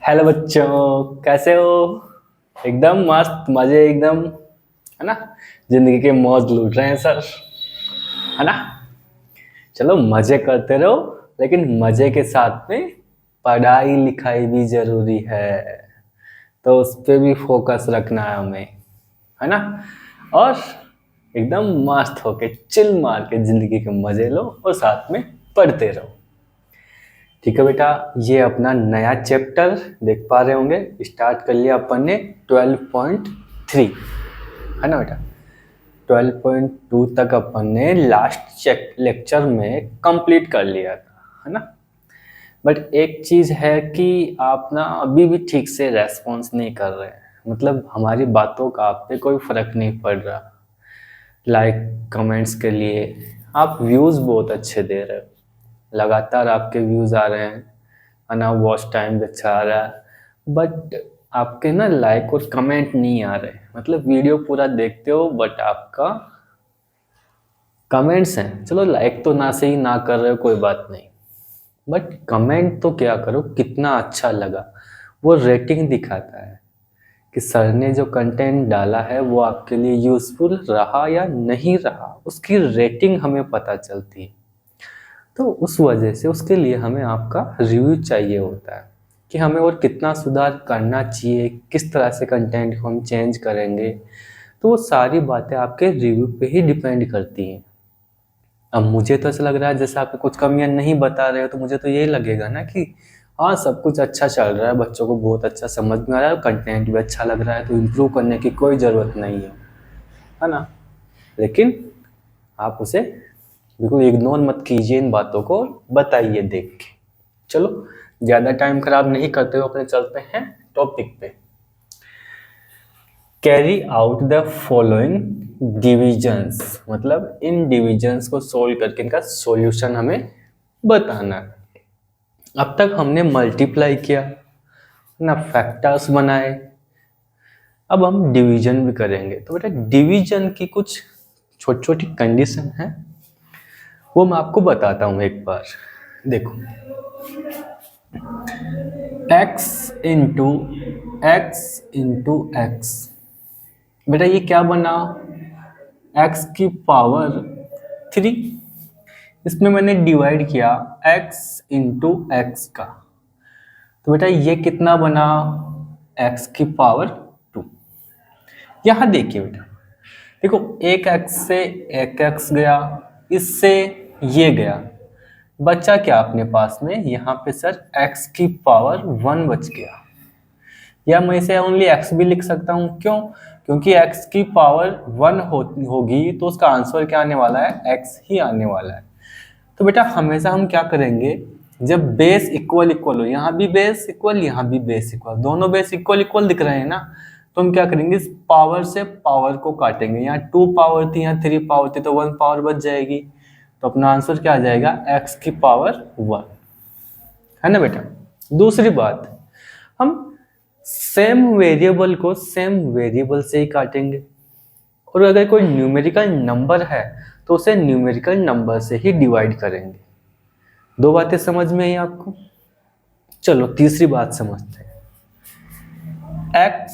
Hello बच्चों, कैसे हो? एकदम मस्त मजे एकदम, है ना। जिंदगी के मौज लूट रहे हैं सर, है ना। चलो मजे करते रहो, लेकिन मजे के साथ में पढ़ाई लिखाई भी जरूरी है। तो उस पे भी फोकस रखना है हमें, है ना। और एकदम मस्त होके चिल मार के जिंदगी के मजे लो और साथ में पढ़ते रहो। ठीक है बेटा, ये अपना नया चैप्टर देख पा रहे होंगे, स्टार्ट कर लिया अपन ने 12.3, है ना बेटा। 12.2 तक अपन ने लास्ट चेक लेक्चर में कंप्लीट कर लिया था, है ना। बट एक चीज़ है कि आप ना अभी भी ठीक से रेस्पॉन्स नहीं कर रहे हैं, मतलब हमारी बातों का आप पे कोई फर्क नहीं पड़ रहा। लाइक कमेंट्स के लिए आप व्यूज़ बहुत अच्छे दे रहे हो, लगातार आपके व्यूज़ आ रहे हैं, है ना। वॉच टाइम भी अच्छा आ रहा है, बट आपके ना लाइक और कमेंट नहीं आ रहे। मतलब वीडियो पूरा देखते हो बट आपका कमेंट्स हैं, चलो लाइक तो ना सही ना कर रहे हो कोई बात नहीं, बट कमेंट तो क्या करो, कितना अच्छा लगा वो रेटिंग दिखाता है कि सर ने जो कंटेंट डाला है वो आपके लिए यूज़फुल रहा या नहीं रहा, उसकी रेटिंग हमें पता चलती है। तो उस वजह से उसके लिए हमें आपका रिव्यू चाहिए होता है कि हमें और कितना सुधार करना चाहिए, किस तरह से कंटेंट को हम चेंज करेंगे। तो वो सारी बातें आपके रिव्यू पे ही डिपेंड करती हैं। अब मुझे तो ऐसा लग रहा है जैसे आप कुछ कमियां नहीं बता रहे हो, तो मुझे तो यही लगेगा ना कि हाँ सब कुछ अच्छा चल रहा है, बच्चों को बहुत अच्छा समझ में आ रहा है, कंटेंट भी अच्छा लग रहा है, तो इम्प्रूव करने की कोई ज़रूरत नहीं है ना। लेकिन आप उसे बिल्कुल इग्नोर मत कीजिए, इन बातों को बताइए देख के। चलो ज़्यादा टाइम खराब नहीं करते हुए अपने चलते हैं टॉपिक पे। Carry out the following divisions, मतलब इन डिविजन्स को सोल्व करके इनका सॉल्यूशन हमें बताना है। अब तक हमने मल्टीप्लाई किया ना, फैक्टर्स बनाए, अब हम डिवीजन भी करेंगे। तो बेटा डिवीजन की कुछ छोटी छोटी कंडीशन है, वो मैं आपको बताता हूँ एक बार। देखो, x इंटू एक्स, बेटा ये क्या बना, x की पावर 3। इसमें मैंने डिवाइड किया x इंटू एक्स का, तो बेटा ये कितना बना, x की पावर 2। यहाँ देखिए बेटा, देखो एक x से एक x गया, इससे ये गया, बचा क्या अपने पास में, यहाँ पे सर x की पावर 1 बच गया। या मैं इसे ओनली x भी लिख सकता हूँ, क्यों, क्योंकि x की पावर 1 होगी तो उसका आंसर क्या आने वाला है, x ही आने वाला है। तो बेटा हमेशा हम क्या करेंगे, जब बेस इक्वल इक्वल हो, यहाँ भी बेस इक्वल यहाँ भी बेस इक्वल, दोनों बेस इक्वल इक्वल दिख रहे हैं ना, तो हम क्या करेंगे, इस पावर से पावर को काटेंगे। यहाँ 2 पावर थी, यहाँ 3 पावर थी, तो 1 पावर बच जाएगी। तो अपना आंसर क्या आ जाएगा, x की पावर 1, है ना बेटा। दूसरी बात, हम सेम वेरिएबल को सेम वेरिएबल से ही काटेंगे, और अगर कोई न्यूमेरिकल नंबर है तो उसे न्यूमेरिकल नंबर से ही डिवाइड करेंगे। दो बातें समझ में आई आपको। चलो तीसरी बात समझते हैं, x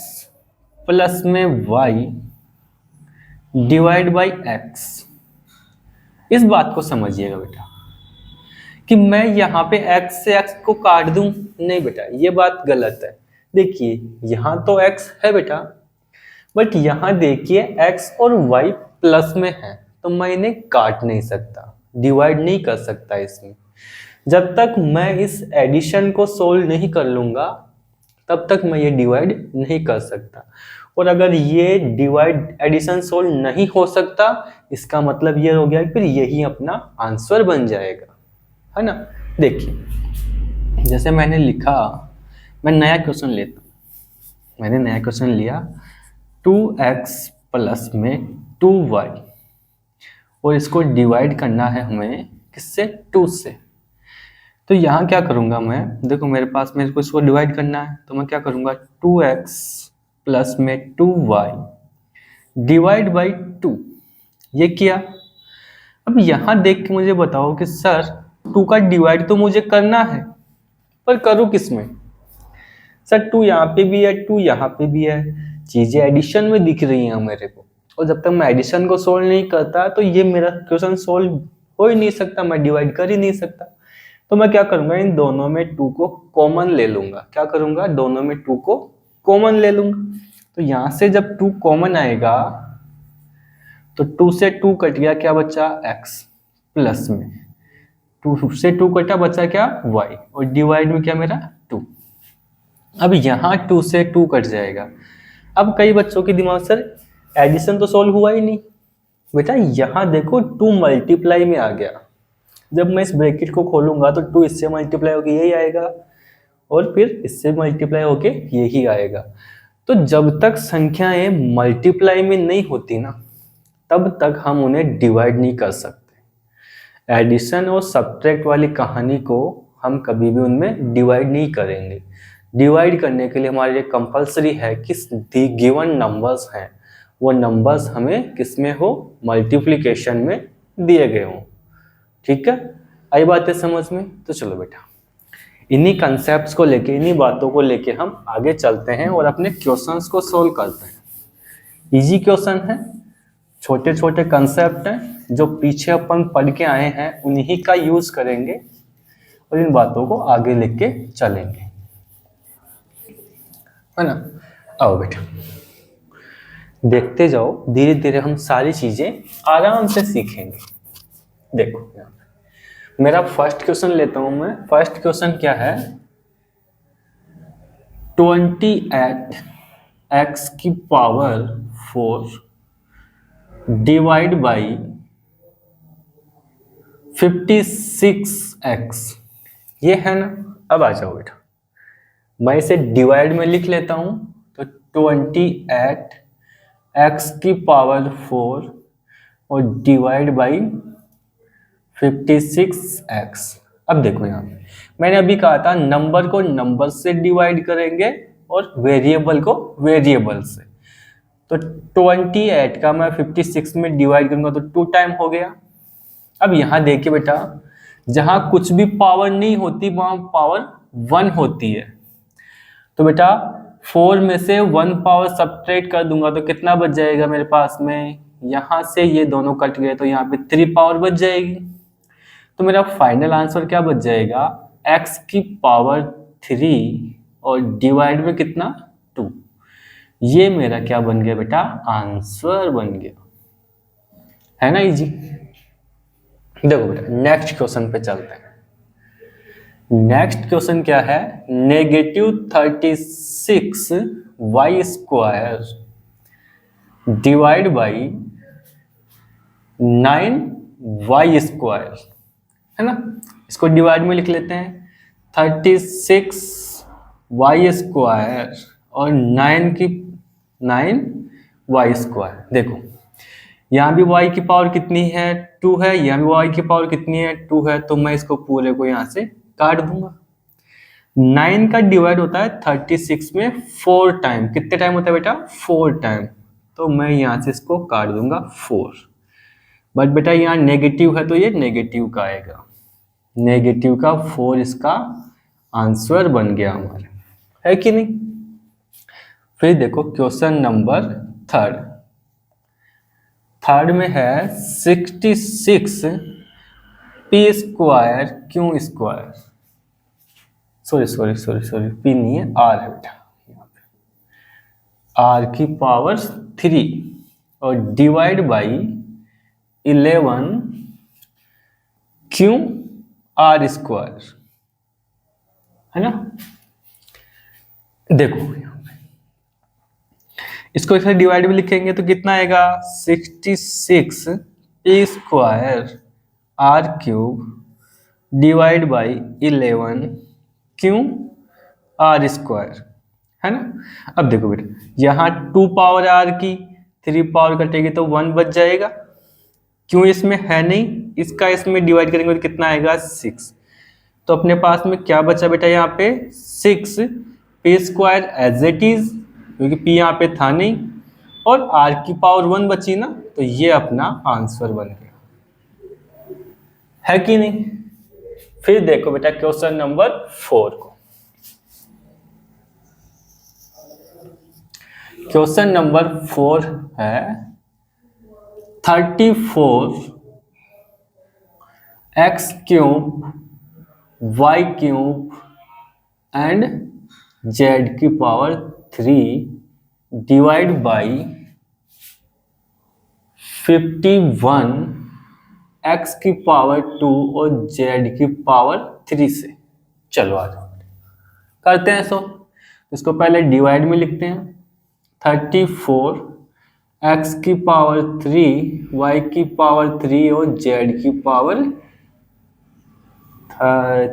प्लस में y डिवाइड बाई x। इस बात को समझिएगा बेटा कि मैं यहाँ पे x से x को काट दूं, नहीं बेटा ये बात गलत है। देखिए यहाँ तो x है बेटा, बट यहाँ देखिए x और y प्लस में है, तो मैं इन्हें काट नहीं सकता, डिवाइड नहीं कर सकता इसमें। जब तक मैं इस एडिशन को सोल्व नहीं कर लूंगा तब तक मैं ये डिवाइड नहीं कर सकता। और अगर ये डिवाइड एडिशन सोल्व नहीं हो सकता, इसका मतलब ये हो गया कि फिर यही अपना आंसर बन जाएगा, है ना। देखिए जैसे मैंने लिखा, मैं नया क्वेश्चन लेता हूँ, मैंने नया क्वेश्चन लिया 2x प्लस में 2y, और इसको डिवाइड करना है हमें किससे, 2 से। तो यहाँ क्या करूँगा मैं, देखो मेरे को इसको डिवाइड करना है, तो मैं क्या करूँगा 2x प्लस में 2y डिवाइड बाई 2, ये किया। अब यहाँ देख के मुझे बताओ कि सर 2 का डिवाइड तो मुझे करना है, पर करूँ किस में, सर 2 यहाँ पे भी है, 2 यहाँ पे भी है, चीजें एडिशन में दिख रही हैं मेरे को, और जब तक मैं एडिशन को सोल्व नहीं करता तो ये मेरा क्वेश्चन सोल्व हो ही नहीं सकता, मैं डिवाइड कर ही नहीं सकता। तो मैं क्या करूंगा, इन दोनों में 2 को कॉमन ले लूंगा। क्या करूंगा, दोनों में 2 को कॉमन ले लूंगा। तो यहां से जब 2 कॉमन आएगा तो 2 से 2 कट गया, क्या बचा x, प्लस में 2 से 2 कटा, बचा क्या y, और डिवाइड में क्या मेरा 2। अब यहाँ 2 से 2 कट जाएगा। अब कई बच्चों के दिमाग सर एडिशन तो सॉल्व हुआ ही नहीं। बेटा यहाँ देखो 2 मल्टीप्लाई में आ गया, जब मैं इस ब्रैकेट को खोलूंगा तो 2 इससे मल्टीप्लाई होके यही आएगा, और फिर इससे मल्टीप्लाई होके यही आएगा। तो जब तक संख्याएं मल्टीप्लाई में नहीं होती ना, तब तक हम उन्हें डिवाइड नहीं कर सकते। एडिशन और सब्ट्रैक्ट वाली कहानी को हम कभी भी उनमें डिवाइड नहीं करेंगे। डिवाइड करने के लिए हमारे लिए कंपलसरी है कि दी गिवन नंबर्स हैं वो नंबर्स हमें किसमें हो, मल्टीप्लिकेशन में दिए गए हों। ठीक है, आई बात है समझ में? तो चलो बेटा, इन्हीं कंसेप्ट्स को लेके, इन्हीं बातों को लेके हम आगे चलते हैं और अपने क्वेश्चंस को सोल्व करते हैं। इजी क्वेश्चन है, छोटे छोटे कंसेप्ट हैं जो पीछे अपन पढ़ के आए हैं, उन्हीं का यूज करेंगे और इन बातों को आगे लेके चलेंगे, है ना। आओ बेटा, देखते जाओ, धीरे धीरे हम सारी चीजें आराम से सीखेंगे। देखो यहाँ पे मेरा फर्स्ट क्वेश्चन लेता हूं मैं। फर्स्ट क्वेश्चन क्या है, 28x की पावर 4 डिवाइड बाई 56x, ये है ना। अब आ जाओ बेटा, मैं इसे डिवाइड में लिख लेता हूं। तो 28x की पावर 4 और डिवाइड बाई 56x। अब देखो यहाँ पे मैंने अभी कहा था नंबर को नंबर से डिवाइड करेंगे और वेरिएबल को वेरिएबल से। तो 28 का मैं 56 में डिवाइड करूंगा तो 2 टाइम हो गया। अब यहाँ देखिए बेटा, जहां कुछ भी पावर नहीं होती वहां पावर 1 होती है। तो बेटा 4 में से 1 पावर सब्ट्रैक्ट कर दूंगा तो कितना बच जाएगा मेरे पास में, यहां से ये दोनों कट गए तो यहाँ पे 3 पावर बच जाएगी। तो मेरा फाइनल आंसर क्या बच जाएगा, x की पावर 3 और डिवाइड में कितना 2। ये मेरा क्या बन गया बेटा, आंसर बन गया, है ना इजी। देखो बेटा नेक्स्ट क्वेश्चन पे चलते हैं। नेक्स्ट क्वेश्चन क्या है, -36y² डिवाइड बाई 9y², है ना। इसको डिवाइड में लिख लेते हैं, 36y² और 9y²। देखो यहाँ भी y की पावर कितनी है, 2 है, यहाँ भी y की पावर कितनी है, 2 है। तो मैं इसको पूरे को यहाँ से काट दूंगा। 9 का डिवाइड होता है 36 में 4 टाइम। कितने टाइम होता है बेटा, 4 टाइम। तो मैं यहाँ से इसको काट दूंगा 4। बट बेटा यहाँ नेगेटिव है तो ये नेगेटिव का आएगा, नेगेटिव का 4 इसका आंसर बन गया हमारे, है कि नहीं। फिर देखो क्वेश्चन नंबर थर्ड में है 66 p² सॉरी p नहीं है, r है बेटा, r की पावर 3 और डिवाइड बाई 11 QR², है ना। देखो यहाँ पे इसको इसे डिवाइड में लिखेंगे तो कितना आएगा, 66 p² r³ divide by 11 QR², है ना। अब देखो बेटा यहाँ 2 पावर r की 3 पावर कटेगी तो 1 बच जाएगा, क्यों इसमें है नहीं, इसका इसमें डिवाइड करेंगे तो कितना आएगा 6। तो अपने पास में क्या बचा बेटा यहाँ पे 6 p² एज इट इज, क्योंकि p यहाँ पे था नहीं, और r की पावर 1 बची ना, तो ये अपना आंसर बन गया, है कि नहीं। फिर देखो बेटा क्वेश्चन नंबर 4 को। क्वेश्चन नंबर 4 है 34 X cube Y cube and Z की पावर 3 डिवाइड बाई 51 एक्स की पावर 2 और जेड की पावर 3 से। चलो आ जाओ करते हैं। सो इसको पहले डिवाइड में लिखते हैं। 34 एक्स की पावर 3 वाई की पावर 3 और जेड की पावर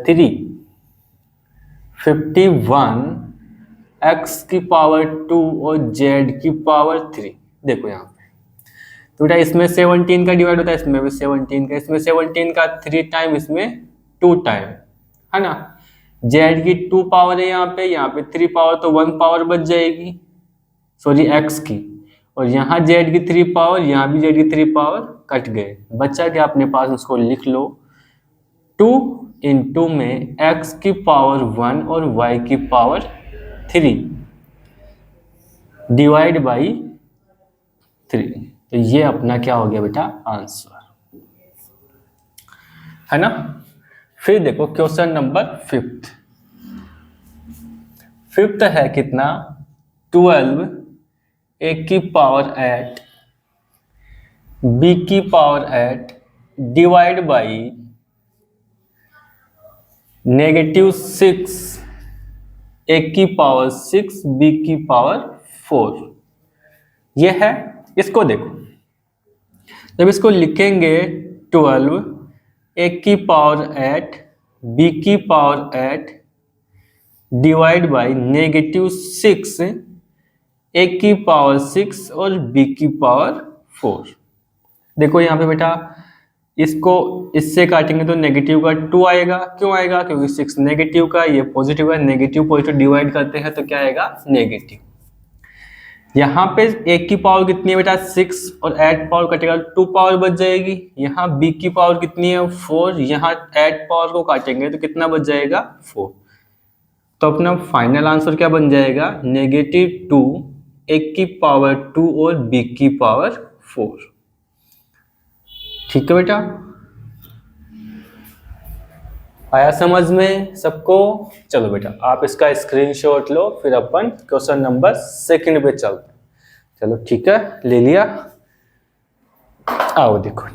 3 51 एक्स की पावर 2 और जेड की पावर 3। देखो यहाँ पे तो बेटा इसमें 17 का डिवाइड होता है, इसमें भी 17 का, इसमें 17 का 3 टाइम, इसमें 2 टाइम, है ना। जेड की 2 पावर है यहाँ पे 3 पावर, तो 1 पावर बच जाएगी, सॉरी एक्स की, और यहाँ जेड की 3 पावर, यहाँ भी जेड की 3 पावर कट गए। बच्चा क्या अपने पास, उसको लिख लो 2 इंटू में एक्स की पावर 1 और वाई की पावर 3 डिवाइड बाई 3। तो ये अपना क्या हो गया बेटा, आंसर, है ना। फिर देखो क्वेश्चन नंबर 5th है कितना, 12 ए की पावर 8 बी की पावर 8 डिवाइड बाई -6 ए की पावर 6 बी की पावर 4। ये है। इसको देखो, जब इसको लिखेंगे 12 ए की पावर 8 बी की पावर 8 डिवाइड बाई -6 ए की पावर 6 और बी की पावर 4। देखो यहाँ पे बेटा इसको इससे काटेंगे तो नेगेटिव का 2 आएगा। क्यों आएगा, क्योंकि 6 नेगेटिव का, ये पॉजिटिव है, नेगेटिव पॉजिटिव डिवाइड करते हैं तो क्या आएगा, नेगेटिव। यहाँ पे एक की पावर कितनी है बेटा, 6, और 8 पावर कटेगा 2 पावर बच जाएगी। यहाँ बी की पावर कितनी है, 4, यहाँ 8 पावर को काटेंगे तो कितना बच जाएगा, 4। तो अपना फाइनल आंसर क्या बन जाएगा, -2 एक की पावर 2 और बी की पावर 4। ठीक है बेटा, आया समझ में सबको। चलो बेटा आप इसका स्क्रीनशॉट लो, फिर अपन क्वेश्चन नंबर 2 पे चलते हैं। चलो ठीक है, ले लिया, आओ देखो।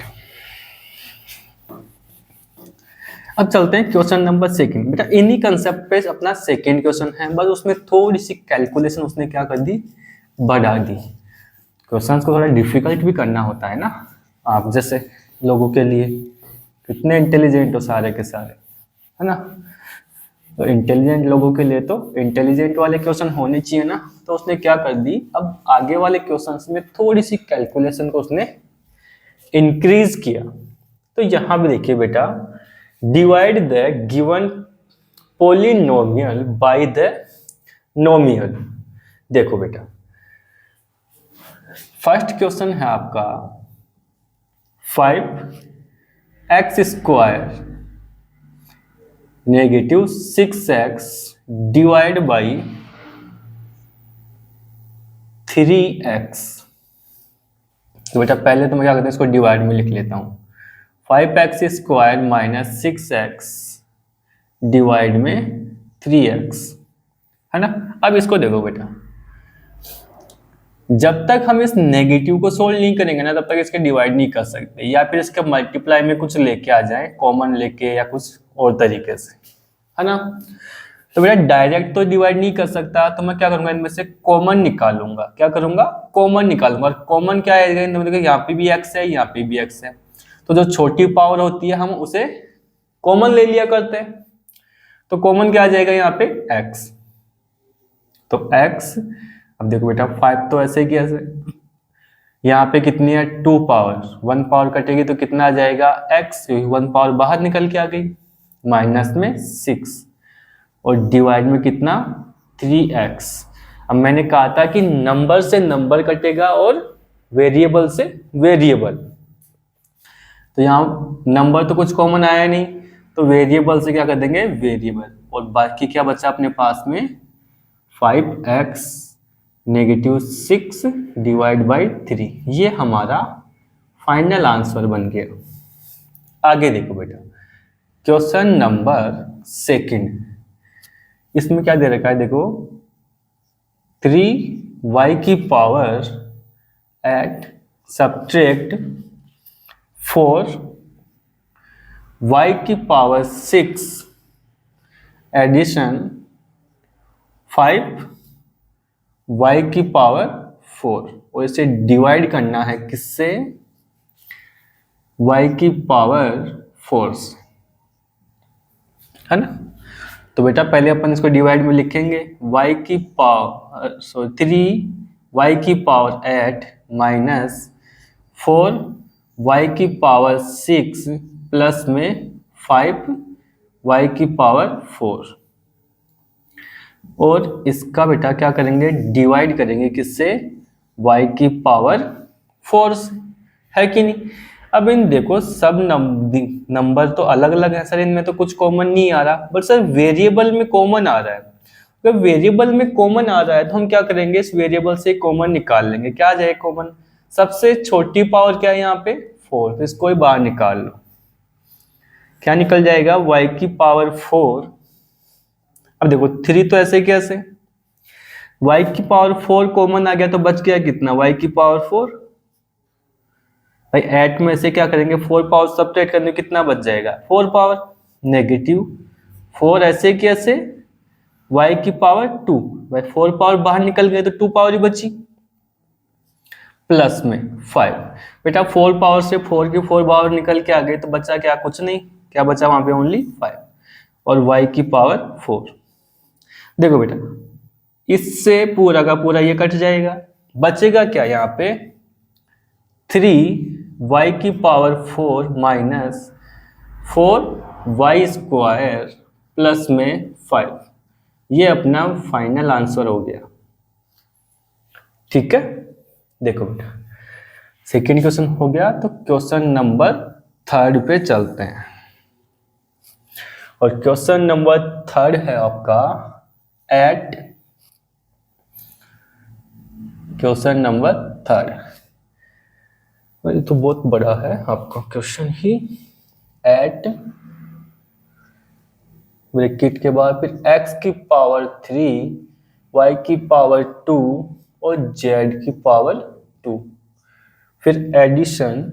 अब चलते हैं क्वेश्चन नंबर 2 बेटा। इन्हीं कंसेप्ट पे अपना सेकंड क्वेश्चन है, बस उसमें थोड़ी सी कैलकुलेशन उसने क्या कर दी, बढ़ा दी। क्वेश्चंस को थोड़ा डिफिकल्ट भी करना होता है ना, आप जैसे लोगों के लिए। कितने इंटेलिजेंट हो सारे के सारे, है ना। तो इंटेलिजेंट लोगों के लिए तो इंटेलिजेंट वाले क्वेश्चन होने चाहिए ना। तो उसने क्या कर दी, अब आगे वाले क्वेश्चंस में थोड़ी सी कैलकुलेशन को उसने इंक्रीज किया। तो यहाँ भी देखिए बेटा, divide the given polynomial by the binomial. देखो बेटा फर्स्ट क्वेश्चन है आपका 5x² -6x divide by 3x। तो बेटा पहले तो मैं क्या करता हूँ, इसको डिवाइड में लिख लेता हूँ। 5x² -6x डिवाइड में 3x, है ना। अब इसको देखो बेटा, जब तक हम इस नेगेटिव को सोल्व नहीं करेंगे ना, तब तक इसके डिवाइड नहीं कर सकते, या फिर इसके मल्टीप्लाई में कुछ लेके आ जाए, कॉमन लेके या कुछ और तरीके से, है ना। तो बेटा डायरेक्ट तो डिवाइड नहीं कर सकता, तो मैं क्या करूंगा, इनमें से कॉमन निकालूंगा। क्या करूंगा, कॉमन निकालूंगा। और कॉमन क्या है, यहाँ पे भी x है, यहाँ पे भी x है, तो जो छोटी पावर होती है हम उसे कॉमन ले लिया करते हैं। तो कॉमन क्या आ जाएगा यहाँ पे, x। तो x, अब देखो बेटा 5 तो ऐसे की ऐसे, यहाँ पे कितनी है 2 पावर, 1 पावर कटेगी तो कितना आ जाएगा x, 1 पावर बाहर निकल के आ गई, माइनस में 6 और डिवाइड में कितना 3x। अब मैंने कहा था कि नंबर से नंबर कटेगा और वेरिएबल से वेरिएबल, तो यहाँ नंबर तो कुछ कॉमन आया नहीं, तो वेरिएबल से क्या कर देंगे, वेरिएबल, और बाकी क्या बचा अपने पास में 5x -6 डिवाइड बाई 3। ये हमारा फाइनल आंसर बन गया। आगे देखो बेटा, क्वेश्चन नंबर सेकंड, इसमें क्या दे रखा है देखो, 3y की पावर एट सब्ट्रैक्ट 4y की पावर 6 एडिशन 5y की पावर 4, और इसे डिवाइड करना है किससे, y की पावर 4 से, है ना। तो बेटा पहले अपन इसको डिवाइड में लिखेंगे, y की पावर 3y की पावर 8 माइनस 4y की पावर 6 प्लस में 5y की पावर 4, और इसका बेटा क्या करेंगे, डिवाइड करेंगे किससे, y की पावर 4 से, है कि नहीं। अब इन देखो सब नंबर तो अलग अलग है सर, इनमें तो कुछ कॉमन नहीं आ रहा, बट सर वेरिएबल में कॉमन आ रहा है। अगर वेरिएबल में कॉमन आ रहा है तो हम क्या करेंगे, इस वेरिएबल से कॉमन निकाल लेंगे। क्या आ जाए कॉमन, सबसे छोटी पावर क्या है यहाँ पे 4, तो इसको ही बाहर निकाल लो। क्या निकल जाएगा, y की पावर 4। अब देखो 3 तो ऐसे कैसे, y की पावर 4 कॉमन आ गया तो बच गया कितना, y की पावर 4। भाई 8 में से क्या करेंगे, 4 पावर सब्ट्रैक्ट करने कितना बच जाएगा, 4 पावर, नेगेटिव 4 ऐसे कैसे, y की पावर 2, भाई 4 पावर बाहर निकल गए तो 2 पावर ही बची, प्लस में 5। बेटा 4 पावर से 4 की 4 पावर निकल के आ गए तो बचा क्या, कुछ नहीं, क्या बचा वहां पे ओनली 5, और y की पावर 4। देखो बेटा इससे पूरा का पूरा ये कट जाएगा, बचेगा क्या यहाँ पे 3y की power 4 minus 4y square plus में 5। ये अपना फाइनल आंसर हो गया। ठीक है, देखो बेटा सेकेंड क्वेश्चन हो गया, तो क्वेश्चन नंबर थर्ड पे चलते हैं। और क्वेश्चन नंबर थर्ड है आपका एट, क्वेश्चन नंबर थर्ड, ये तो बहुत बड़ा है आपका क्वेश्चन ही। एट ब्रैकेट के बाद फिर x की पावर 3, y की पावर 2 और z की पावर 2, फिर एडिशन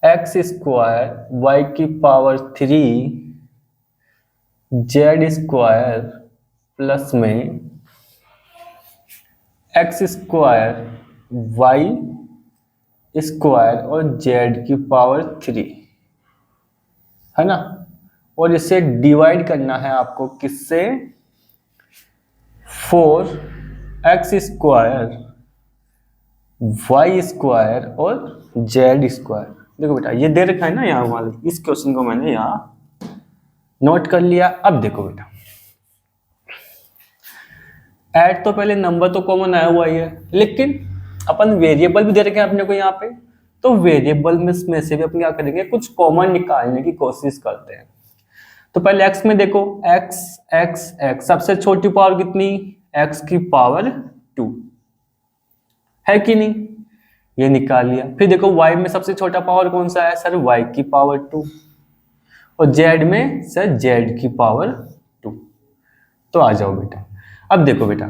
x स्क्वायर y की पावर 3 z स्क्वायर प्लस में x स्क्वायर y स्क्वायर और z की पावर 3, है ना। और इसे डिवाइड करना है आपको किससे, 4x स्क्वायर y स्क्वायर और z स्क्वायर। देखो बेटा ये दे रखा है ना यहाँ वाले, इस क्वेश्चन को मैंने यहाँ नोट कर लिया। अब देखो बेटा ऐड तो पहले नंबर तो कॉमन आया हुआ ही है, लेकिन अपन वेरिएबल भी दे रखे हैं अपने को यहाँ पे, तो वेरिएबल में से भी अपन क्या करेंगे, कुछ कॉमन निकालने की कोशिश करते हैं। तो पहले x में देखो, x सबसे छोटी पावर कितनी, x की पावर 2, है कि नहीं, ये निकाल लिया। फिर देखो y में सबसे छोटा पावर कौन सा है सर, y की पावर 2, और z में सर z की पावर 2। तो आ जाओ बेटा, अब देखो बेटा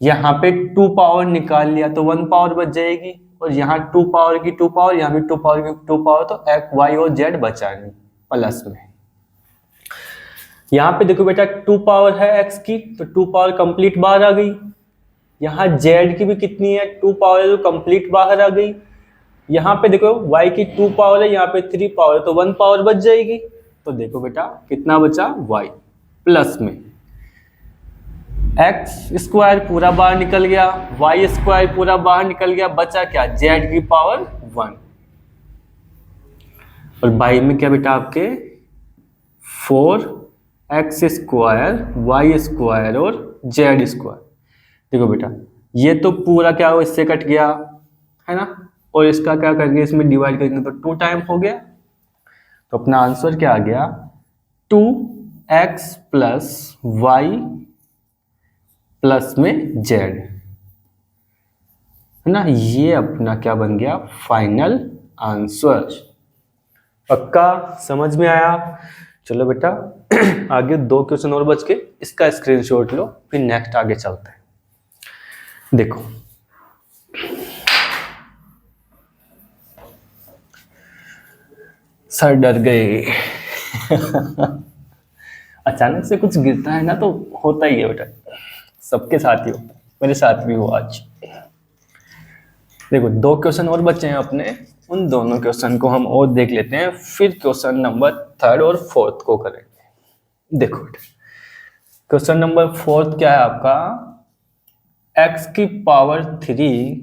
यहाँ पे 2 पावर निकाल लिया तो 1 पावर बच जाएगी, और यहाँ 2 पावर की 2 पावर, यहाँ भी 2 पावर की 2 पावर, तो x y और z बचा नहीं प्लस में। यहाँ पे देखो बेटा 2 पावर है x की, तो 2 पावर कंप्लीट बाहर आ गई। यहाँ z की भी कितनी है, 2 पावर है, तो कंप्लीट बाहर आ गई। यहाँ पे देखो y की 2 पावर है, यहाँ पे 3 पावर है, तो 1 पावर बच जाएगी। तो देखो बेटा कितना बचा, y प्लस में x स्क्वायर पूरा बाहर निकल गया, y स्क्वायर पूरा बाहर निकल गया, बचा क्या, z की पावर 1, और y में क्या बेटा आपके 4x स्क्वायर y स्क्वायर और z स्क्वायर। देखो बेटा ये तो पूरा क्या हो, इससे कट गया, है ना, और इसका क्या करेंगे, इसमें डिवाइड करेंगे तो 2 टाइम हो गया। तो अपना आंसर क्या आ गया, 2x प्लस y प्लस में z। है ना। ये अपना क्या बन गया, फाइनल आंसर। पक्का समझ में आया। चलो बेटा आगे 2 क्वेश्चन और बच के, इसका स्क्रीनशॉट लो, फिर नेक्स्ट आगे चलते हैं। देखो सर डर गए अचानक से कुछ गिरता है ना तो होता ही है बेटा, सबके साथ ही होता है, मेरे साथ भी हुआ आज। देखो 2 क्वेश्चन और बचे हैं अपने, उन दोनों क्वेश्चन को हम और देख लेते हैं, फिर क्वेश्चन नंबर 3 और 4 को करेंगे। देखो क्वेश्चन नंबर 4 क्या है आपका, x की पावर 3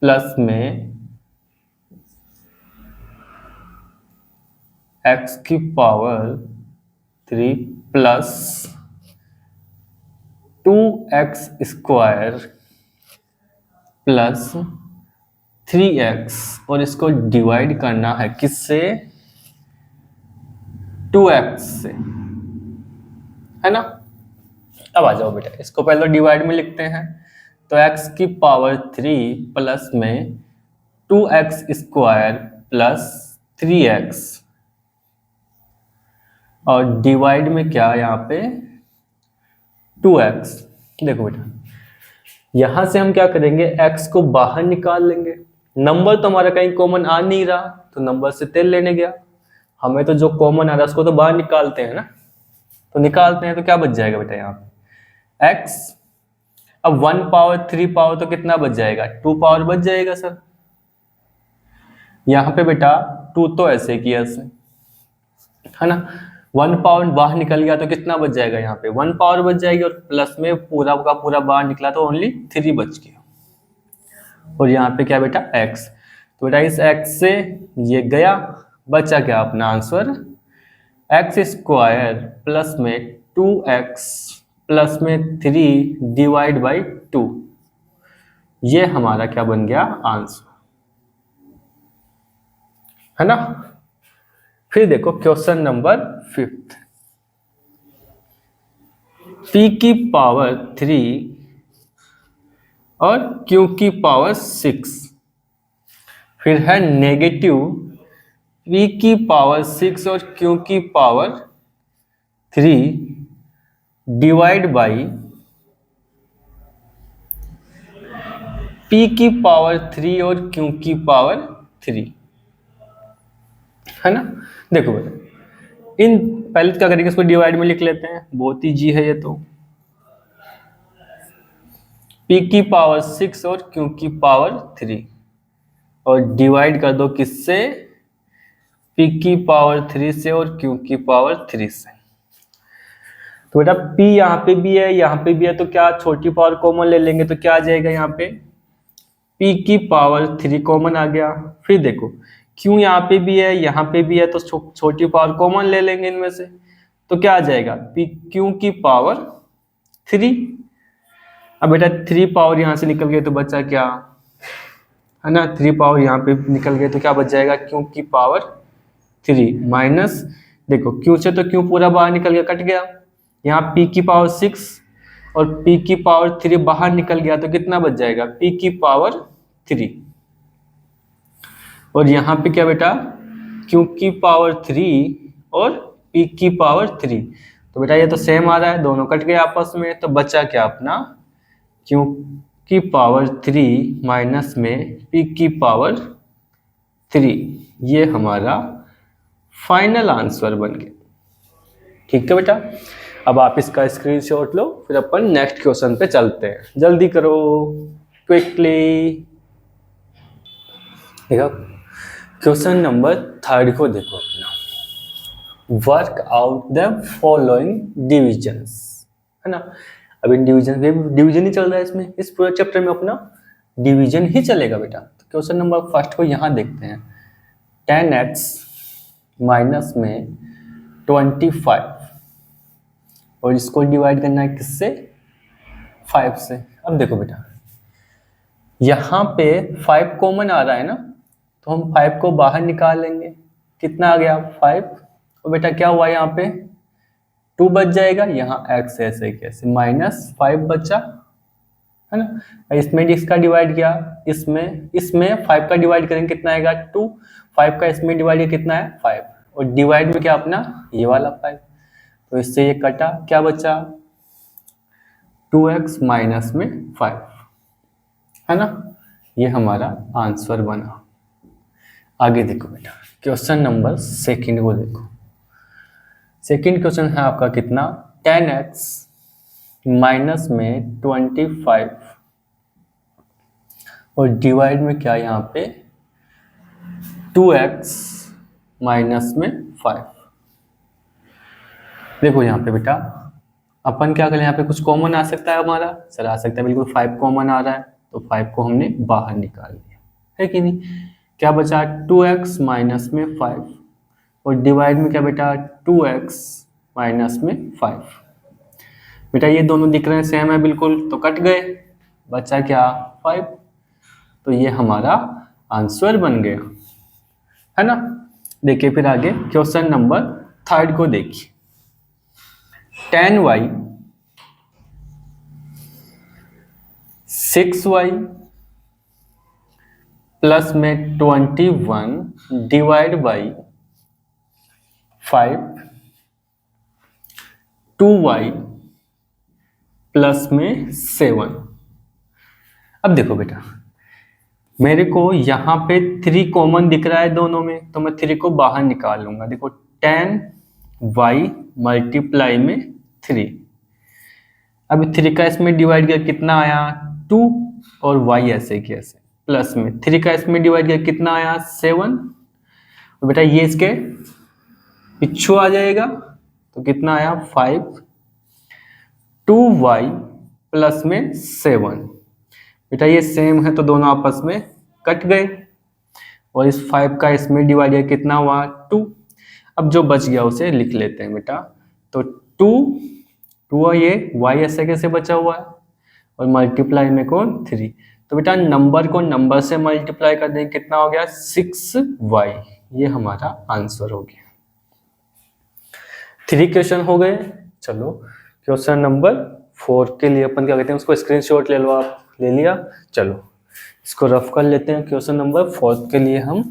प्लस में x की power 3 plus 2x square plus 3x, और इसको डिवाइड करना है किससे, 2x से, है ना। अब आ जाओ बेटा, इसको पहले डिवाइड में लिखते हैं। तो x की पावर 3 प्लस में 2x स्क्वायर प्लस 3x, और डिवाइड में क्या यहाँ पे 2x। देखो बेटा यहां से हम क्या करेंगे, x को बाहर निकाल लेंगे। नंबर तो हमारा कहीं कॉमन आ नहीं रहा, तो नंबर से तेल लेने गया, हमें तो जो कॉमन आ रहा है उसको तो बाहर निकालते हैं ना। तो निकालते हैं तो क्या बच जाएगा बेटा यहाँ पे x। अब 1 पावर 3 पावर तो कितना बच जाएगा, 2 पावर बच जाएगा सर। यहाँ पे बेटा 2 तो ऐसे किया ऐसे, है ना। 1 पावर बाहर निकल गया तो कितना बच जाएगा, यहाँ पे 1 पावर बच जाएगी, और प्लस में पूरा का पूरा बाहर निकला तो ओनली 3 बच गया। और यहाँ पे क्या बेटा x, तो बेटा इस x से ये गया, बचा क्या अपना आंसर, एक्स स्क्वायर प्लस में 2x प्लस में 3 डिवाइड बाई 2, ये हमारा क्या बन गया आंसर, है ना। फिर देखो क्वेश्चन नंबर 5, p की पावर 3 और q की पावर 6, फिर है नेगेटिव p की पावर 6 और q की पावर 3 डिवाइड बाई p की पावर 3 और q की पावर 3, है ना। देखो बेटा इन पहले क्या करेंगे, इसको डिवाइड में लिख लेते हैं, बहुत ईजी है ये तो। p की पावर 6 और q की पावर 3, और डिवाइड कर दो किससे, p की पावर 3 से और q की पावर 3 से। तो बेटा p यहाँ पे भी है, यहाँ पे भी है, तो क्या छोटी पावर कॉमन ले लेंगे, तो क्या आ जाएगा यहाँ पे p की पावर 3 कॉमन आ गया। फिर देखो q यहाँ पे भी है, यहाँ पे भी है, तो छोटी पावर कॉमन ले लेंगे इनमें से, तो क्या आ जाएगा p q की पावर 3। अब बेटा 3 पावर यहाँ से निकल गए तो बचा क्या, है ना, 3 पावर यहाँ पे निकल गए तो क्या बच जाएगा, q की पावर 3 माइनस, देखो q से तो q पूरा बाहर निकल गया, कट गया। यहाँ p की पावर 6 और p की पावर 3 बाहर निकल गया तो कितना बच जाएगा, p की पावर 3। और यहाँ पे क्या बेटा q की पावर 3 और p की पावर 3, तो बेटा ये तो सेम आ रहा है, दोनों कट गए आपस में, तो बचा क्या अपना q की पावर 3 माइनस में p की पावर 3, ये हमारा फाइनल आंसर बन गया। ठीक है बेटा, अब आप इसका स्क्रीनशॉट लो, फिर अपन नेक्स्ट क्वेश्चन पे चलते हैं, जल्दी करो क्विकली। देखो क्वेश्चन नंबर 3 को देखो अपना, work out the following divisions, है ना। अब इन डिवीजन ही चल रहा है इसमें, इस पूरे चैप्टर में अपना डिवीजन ही चलेगा बेटा। तो क्वेश्चन नंबर 1 को यहाँ देखते हैं, 10x माइनस में 25, और इसको डिवाइड करना है किससे, 5 से। अब देखो बेटा यहाँ पे 5 कॉमन आ रहा है ना, तो हम 5 को बाहर निकाल लेंगे, कितना आ गया 5, और बेटा क्या हुआ यहाँ पे 2 बच जाएगा, यहाँ x ऐसे कैसे माइनस 5 बचा, है ना। इसमें इसका डिवाइड किया, इसमें 5 का डिवाइड करेंगे कितना आएगा 2, 5 का इसमें डिवाइड किया कितना है 5, और डिवाइड में क्या अपना ये वाला 5, तो इससे ये कटा, क्या बचा 2x माइनस में 5, है ना। ये हमारा आंसर बना। आगे देखो बेटा, क्वेश्चन नंबर सेकंड को देखो। सेकंड क्वेश्चन है आपका कितना 10x माइनस में 25 और डिवाइड में क्या यहाँ पे 2x माइनस में 5। देखो यहाँ पे बेटा अपन क्या करें, यहाँ पे कुछ कॉमन आ सकता है हमारा, सर आ सकता है बिल्कुल, 5 कॉमन आ रहा है तो 5 को हमने बाहर निकाल लिया, है कि नहीं। क्या बचा 2x माइनस में 5 और डिवाइड में क्या बेटा 2x माइनस में 5। बेटा ये दोनों दिख रहे हैं सेम है बिल्कुल, तो कट गए, बचा क्या 5, तो ये हमारा आंसर बन गया, है ना। देखिए फिर आगे क्वेश्चन नंबर थर्ड को देखिए। 10y 6y प्लस में 21 डिवाइड बाई 5 2y प्लस में 7। अब देखो बेटा मेरे को यहाँ पे 3 कॉमन दिख रहा है दोनों में, तो मैं 3 को बाहर निकाल लूंगा। देखो 10y मल्टीप्लाई में 3, अब 3 का इसमें डिवाइड किया कितना आया 2 और y ऐसे की ऐसे, प्लस में 3 का इसमें डिवाइड किया कितना आया 7, तो बेटा ये इसके पिछू आ जाएगा, तो कितना आया 5 2y प्लस में 7। बेटा ये सेम है तो दोनों आपस में कट गए, और इस 5 का इसमें डिवाइड किया कितना हुआ 2। अब जो बच गया उसे लिख लेते हैं बेटा, तो 2 और ये y ऐसे कैसे बचा हुआ है, और मल्टीप्लाई में कौन 3, तो बेटा नंबर को नंबर से मल्टीप्लाई कर देंगे कितना हो गया 6y, ये हमारा आंसर हो गया। 3 क्वेश्चन हो गए। चलो क्वेश्चन नंबर 4 के लिए अपन क्या कहते हैं, उसको स्क्रीनशॉट ले लो आप, ले लिया, चलो इसको रफ कर लेते हैं। क्वेश्चन नंबर 4 के लिए हम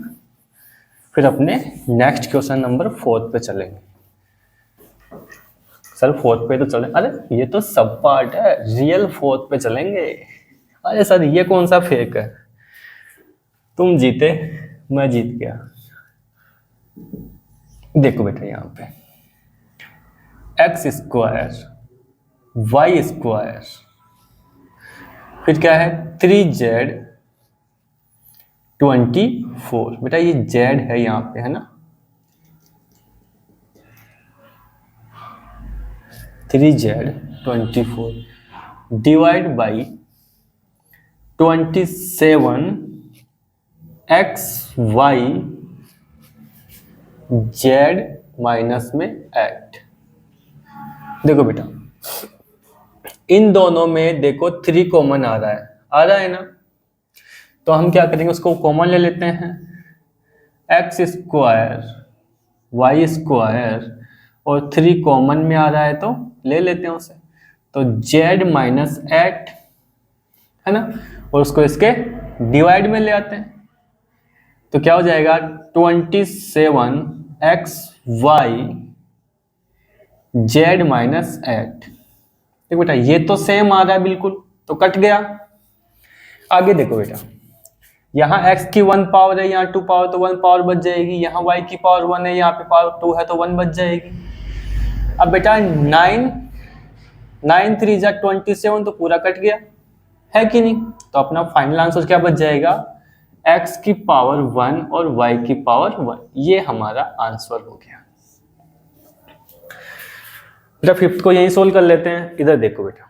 फिर अपने नेक्स्ट क्वेश्चन नंबर 4 पे चलेंगे। सर 4 पे तो चले, अरे ये तो सब पार्ट है, रियल 4 पे चलेंगे। अरे सर ये कौन सा फेक है, तुम जीते मैं जीत गया। देखो बेटा यहाँ पे एक्स स्क्वायर वाई स्क्वायर फिर क्या है 3z 24। बेटा ये z है यहाँ पे, है ना, 3z 24 divide by 27 x y z minus में 8। देखो बेटा इन दोनों में देखो 3 कॉमन आ रहा है ना, तो हम क्या करेंगे उसको कॉमन ले लेते हैं, एक्स स्क्वायर वाई स्क्वायर और 3 कॉमन में आ रहा है तो ले लेते हैं उसे, तो z माइनस 8 है ना, और उसको इसके डिवाइड में ले आते हैं, तो क्या हो जाएगा 27 x y z माइनस 8। देखो बेटा ये तो सेम आ रहा है बिल्कुल, तो कट गया। आगे देखो बेटा यहाँ x की 1 पावर है, यहाँ 2 पावर, तो 1 पावर बच जाएगी, यहाँ y की पावर 1 है, यहाँ पे पावर 2 है तो 1 बच जाएगी। अब बेटा 9 3 जा 27, तो पूरा कट गया, है कि नहीं, तो अपना फाइनल आंसर क्या बच जाएगा x की पावर 1 और y की पावर 1, ये हमारा आंसर हो गया। बेटा 5th को यही सोल्व कर लेते हैं। इधर देखो बेटा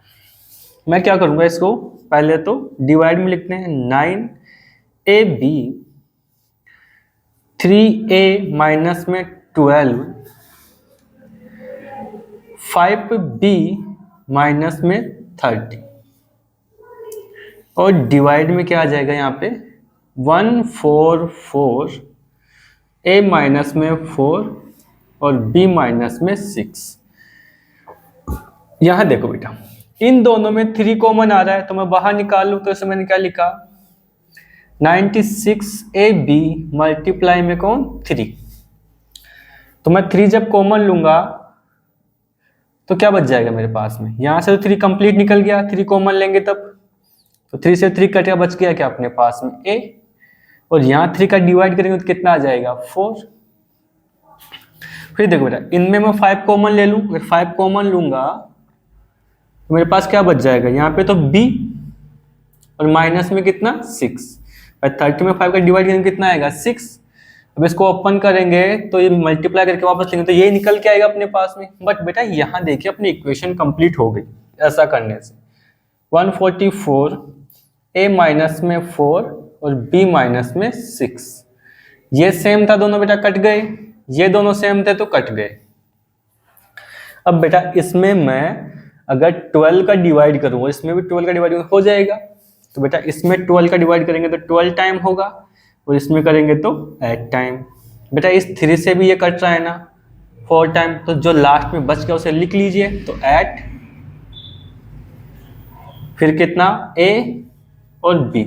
मैं क्या करूंगा, इसको पहले तो डिवाइड में लिखते हैं 9ab 3a माइनस में 12 5b माइनस में 30, और डिवाइड में क्या आ जाएगा यहाँ पे 144 a माइनस में 4 और b माइनस में 6। यहाँ देखो बेटा इन दोनों में 3 कॉमन आ रहा है तो मैं बाहर निकाल लूँ, तो इसमें मैंने क्या लिखा 96AB मल्टीप्लाई में कौन 3। तो मैं 3 जब कॉमन लूंगा तो क्या बच जाएगा मेरे पास में, यहाँ से तो 3 कंप्लीट निकल गया, 3 कॉमन लेंगे तब, तो 3 से 3 कट गया, बच गया क्या अपने पास में A, और यहाँ 3 का डिवाइड करेंगे तो कितना आ जाएगा 4। फिर देखो बेटा इनमें मैं 5 कॉमन ले लूँ, अगर 5 कॉमन लूंगा तो मेरे पास क्या बच जाएगा, यहाँ पे तो B और माइनस में कितना 6, और 30 में 5 का डिवाइड करेंगे कितना आएगा 6। अब इसको ओपन करेंगे तो ये मल्टीप्लाई करके वापस लेंगे तो ये निकल के आएगा अपने पास में। बट बेटा यहाँ देखिए अपनी इक्वेशन कंप्लीट हो गई ऐसा करने से। 144 A माइनस में 4 और B माइनस में 6, ये सेम था दोनों बेटा, कट गए, ये दोनों सेम थे तो कट गए। अब बेटा इसमें मैं अगर 12 का डिवाइड करूँ और इसमें भी 12 का डिवाइड हो जाएगा, तो बेटा इसमें 12 का डिवाइड करेंगे तो 12 टाइम होगा और इसमें करेंगे तो 8 टाइम। बेटा इस 3 से भी ये कट रहा है ना 4 टाइम, तो जो लास्ट में बच गया उसे लिख लीजिए, तो 8 फिर कितना A और B,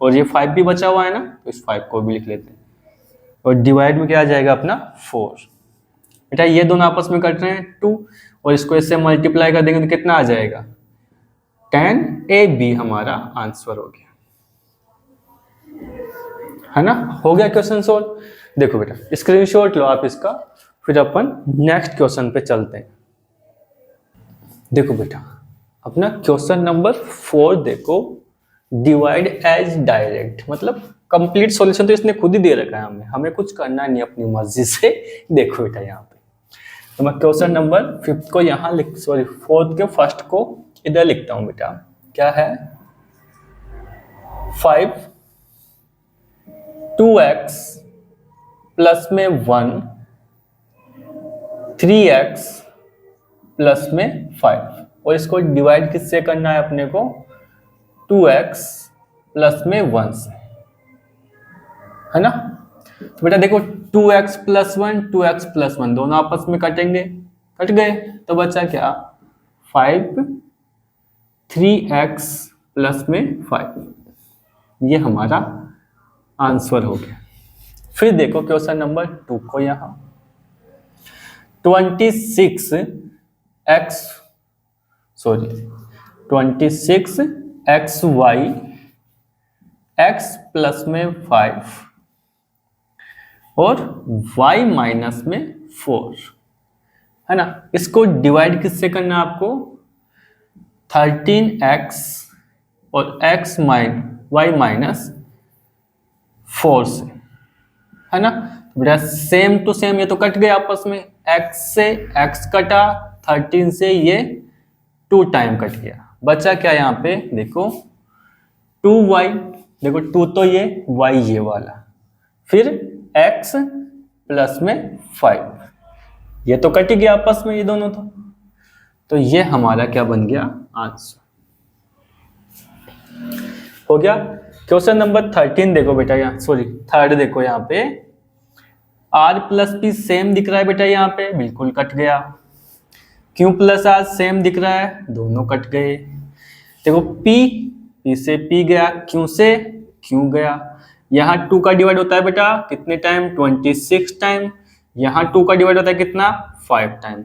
और ये 5 भी बचा हुआ है ना तो इस 5 को भी लिख लेते हैं, और डिवाइड में क्या आ जाएगा अपना 4। बेटा ये दोनों आपस में कट रहे हैं 2, और इसको इससे मल्टीप्लाई कर देंगे तो कितना आ जाएगा 10AB हमारा आंसर हो गया, है ना। हो गया क्वेश्चन सोल्व। देखो बेटा स्क्रीनशॉट लो आप इसका, फिर अपन नेक्स्ट क्वेश्चन पे चलते हैं। देखो बेटा अपना क्वेश्चन नंबर 4 देखो, डिवाइड एज डायरेक्ट, मतलब कंप्लीट सॉल्यूशन तो इसने खुद ही दे रखा है, हमें कुछ करना नहीं अपनी मर्जी से। देखो बेटा यहाँ पे तो मैं क्वेश्चन नंबर 5 को यहाँ लिख, सॉरी 4th के फर्स्ट को इधर लिखता हूँ बेटा। क्या है 5 2x प्लस में 1 3x प्लस में 5, और इसको डिवाइड किससे करना है अपने को 2x प्लस में 1 से, है ना। तो बेटा देखो 2x प्लस 1 2x प्लस 1 दोनों आपस में कटेंगे, कट गए, तो बचा क्या 5 3x प्लस में 5, ये हमारा आंसर हो गया। फिर देखो क्वेश्चन नंबर 2 को, यहाँ 26x x प्लस में 5 और y माइनस में 4, है ना। इसको डिवाइड किससे करना है आपको 13x और y माइनस 4 से, है ना। बेटा सेम टू सेम ये तो कट गए आपस में, x से x कटा, 13 से ये 2 टाइम कट गया, बचा क्या यहाँ पे देखो 2y, देखो 2 तो ये y ये वाला, फिर x प्लस में 5, ये तो कट ही गया आपस में ये दोनों, तो ये हमारा क्या बन गया आंसर हो गया। क्वेश्चन नंबर 13 देखो बेटा, यहाँ सॉरी 3rd देखो, यहाँ पे r प्लस p सेम दिख रहा है बेटा, यहाँ पे बिल्कुल कट गया, q प्लस r सेम दिख रहा है, दोनों कट गए। देखो p से p गया, q से q गया, यहाँ 2 का डिवाइड होता है बेटा कितने टाइम 26 टाइम, यहाँ 2 का डिवाइड होता है कितना 5 टाइम।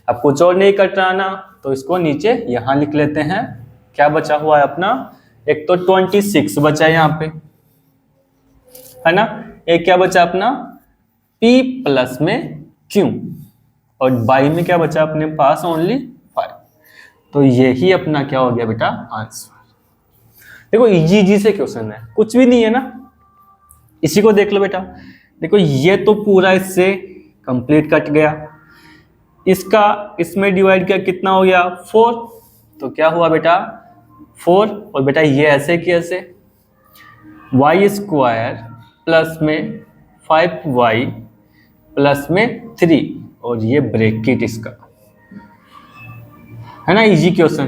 अब कुछ और नहीं कट रहा ना, तो इसको नीचे यहाँ लिख लेते हैं। क्या बचा हुआ है अपना, एक तो 26 बचा है यहाँ पे, है ना, एक क्या बचा अपना p प्लस में q, और बाई में क्या बचा अपने पास ओनली 5, तो यही अपना क्या हो गया बेटा आंसर। देखो इजी से क्वेश्चन है, कुछ भी नहीं है ना, इसी को देख लो बेटा। देखो ये तो पूरा इससे कंप्लीट कट गया, इसका इसमें डिवाइड किया कितना हो गया 4, तो क्या हुआ बेटा 4, और बेटा ये ऐसे कि ऐसे y स्क्वायर प्लस में 5y प्लस में 3, और ये ब्रैकेट इसका, है ना, इजी क्वेश्चन।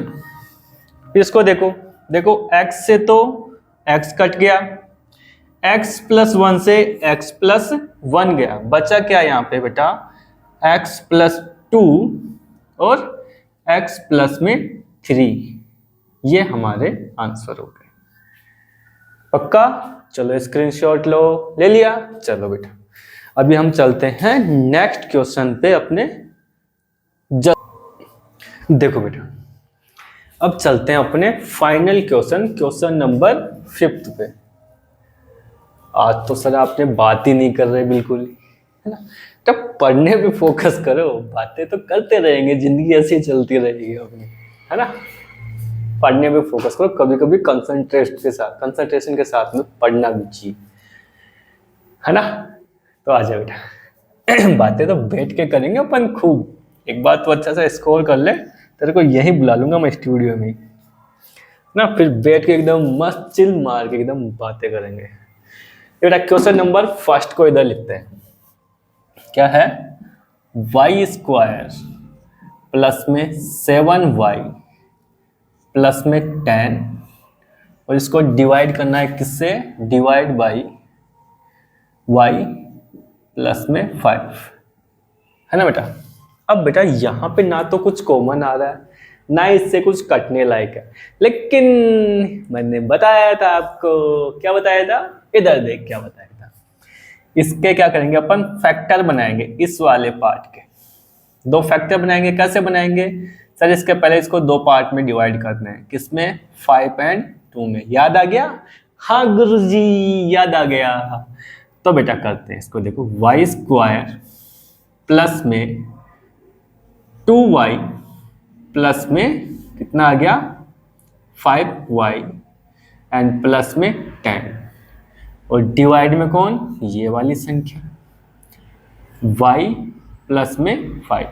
फिर इसको देखो, देखो x से तो x कट गया, x प्लस 1 से x प्लस 1 गया, बचा क्या यहाँ पे बेटा x प्लस 2 और x प्लस में 3। ये हमारे आंसर हो गए। पक्का? चलो स्क्रीनशॉट लो। ले लिया? चलो बेटा अभी हम चलते हैं नेक्स्ट क्वेश्चन पे अपने। देखो बेटा अब चलते हैं अपने फाइनल क्वेश्चन नंबर 5 पे। आज तो सर आपने बात ही नहीं कर रहे बिल्कुल, है ना? तब पढ़ने पे फोकस करो, बातें तो करते रहेंगे, जिंदगी ऐसी चलती रहेगी अपनी, है ना? पढ़ने पे फोकस करो, कभी कभी कंसंट्रेशन के साथ में पढ़ना भी चाहिए, है ना? तो आ जाओ बेटा बातें तो बैठ के करेंगे अपन खूब। एक बात तो अच्छा सा स्कोर कर ले, तेरे को यही बुला लूंगा मैं स्टूडियो में ना, फिर बैठ के एकदम मस्त चिल मार के एकदम बातें करेंगे। बेटा क्वेश्चन नंबर 1 को इधर लिखते हैं। क्या है? y स्क्वायर प्लस में 7y प्लस में 10, और इसको डिवाइड करना है किससे? डिवाइड बाई y प्लस में 5, है ना बेटा? अब बेटा यहाँ पे ना तो कुछ कॉमन आ रहा है, ना इससे कुछ कटने लायक है, लेकिन मैंने बताया था आपको, क्या बताया था? इधर देख क्या बताया था। इसके क्या करेंगे अपन? फैक्टर बनाएंगे इस वाले पार्ट के। 2 फैक्टर बनाएंगे। कैसे बनाएंगे सर? इसके पहले इसको 2 पार्ट में डिवाइड करना है। किसमें? 5 और 2 में। याद आ गया? हाँ गुरुजी याद आ गया। तो बेटा करते हैं इसको। देखो y स्क्वायर प्लस में 2y प्लस में कितना आ गया? 5y एंड प्लस में 10, और डिवाइड में कौन? ये वाली संख्या y प्लस में 5,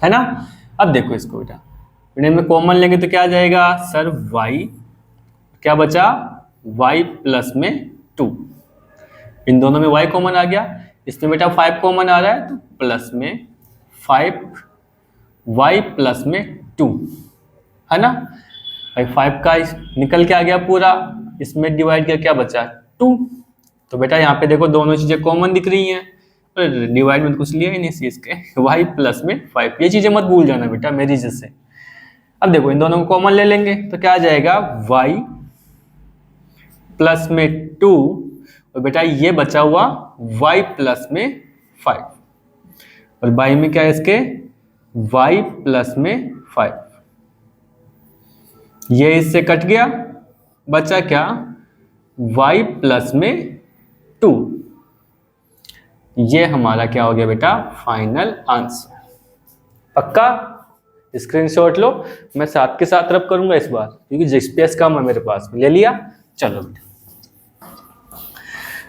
है ना? अब देखो इसको बेटा, इनमें कॉमन लेंगे तो क्या आ जाएगा सर? y क्या बचा? y प्लस में 2। इन दोनों में y कॉमन आ गया, इसमें बेटा 5 कॉमन आ रहा है, तो प्लस में 5y प्लस में 2, है ना? भाई 5 का निकल के आ गया पूरा, इसमें डिवाइड किया क्या बचा? 2। तो बेटा यहाँ पे देखो दोनों चीजें कॉमन दिख रही हैं, डिवाइड में तो कुछ लिया ही नहीं इसके, y प्लस में 5। ये चीजें मत भूल जाना बेटा मेरी जैसे। अब देखो इन दोनों को कॉमन ले लेंगे तो क्या आ जाएगा? y प्लस में 2, और बेटा ये बचा हुआ y प्लस में 5, और y में क्या है इसके? y प्लस में 5। ये इससे कट गया, बचा क्या? y प्लस में 2। ये हमारा क्या हो गया बेटा? Final answer. पक्का? स्क्रीनशॉट लो, मैं साथ के साथ रब करूंगा इस बार, क्योंकि स्पेस कम है मेरे पास। ले लिया? चलो बेटा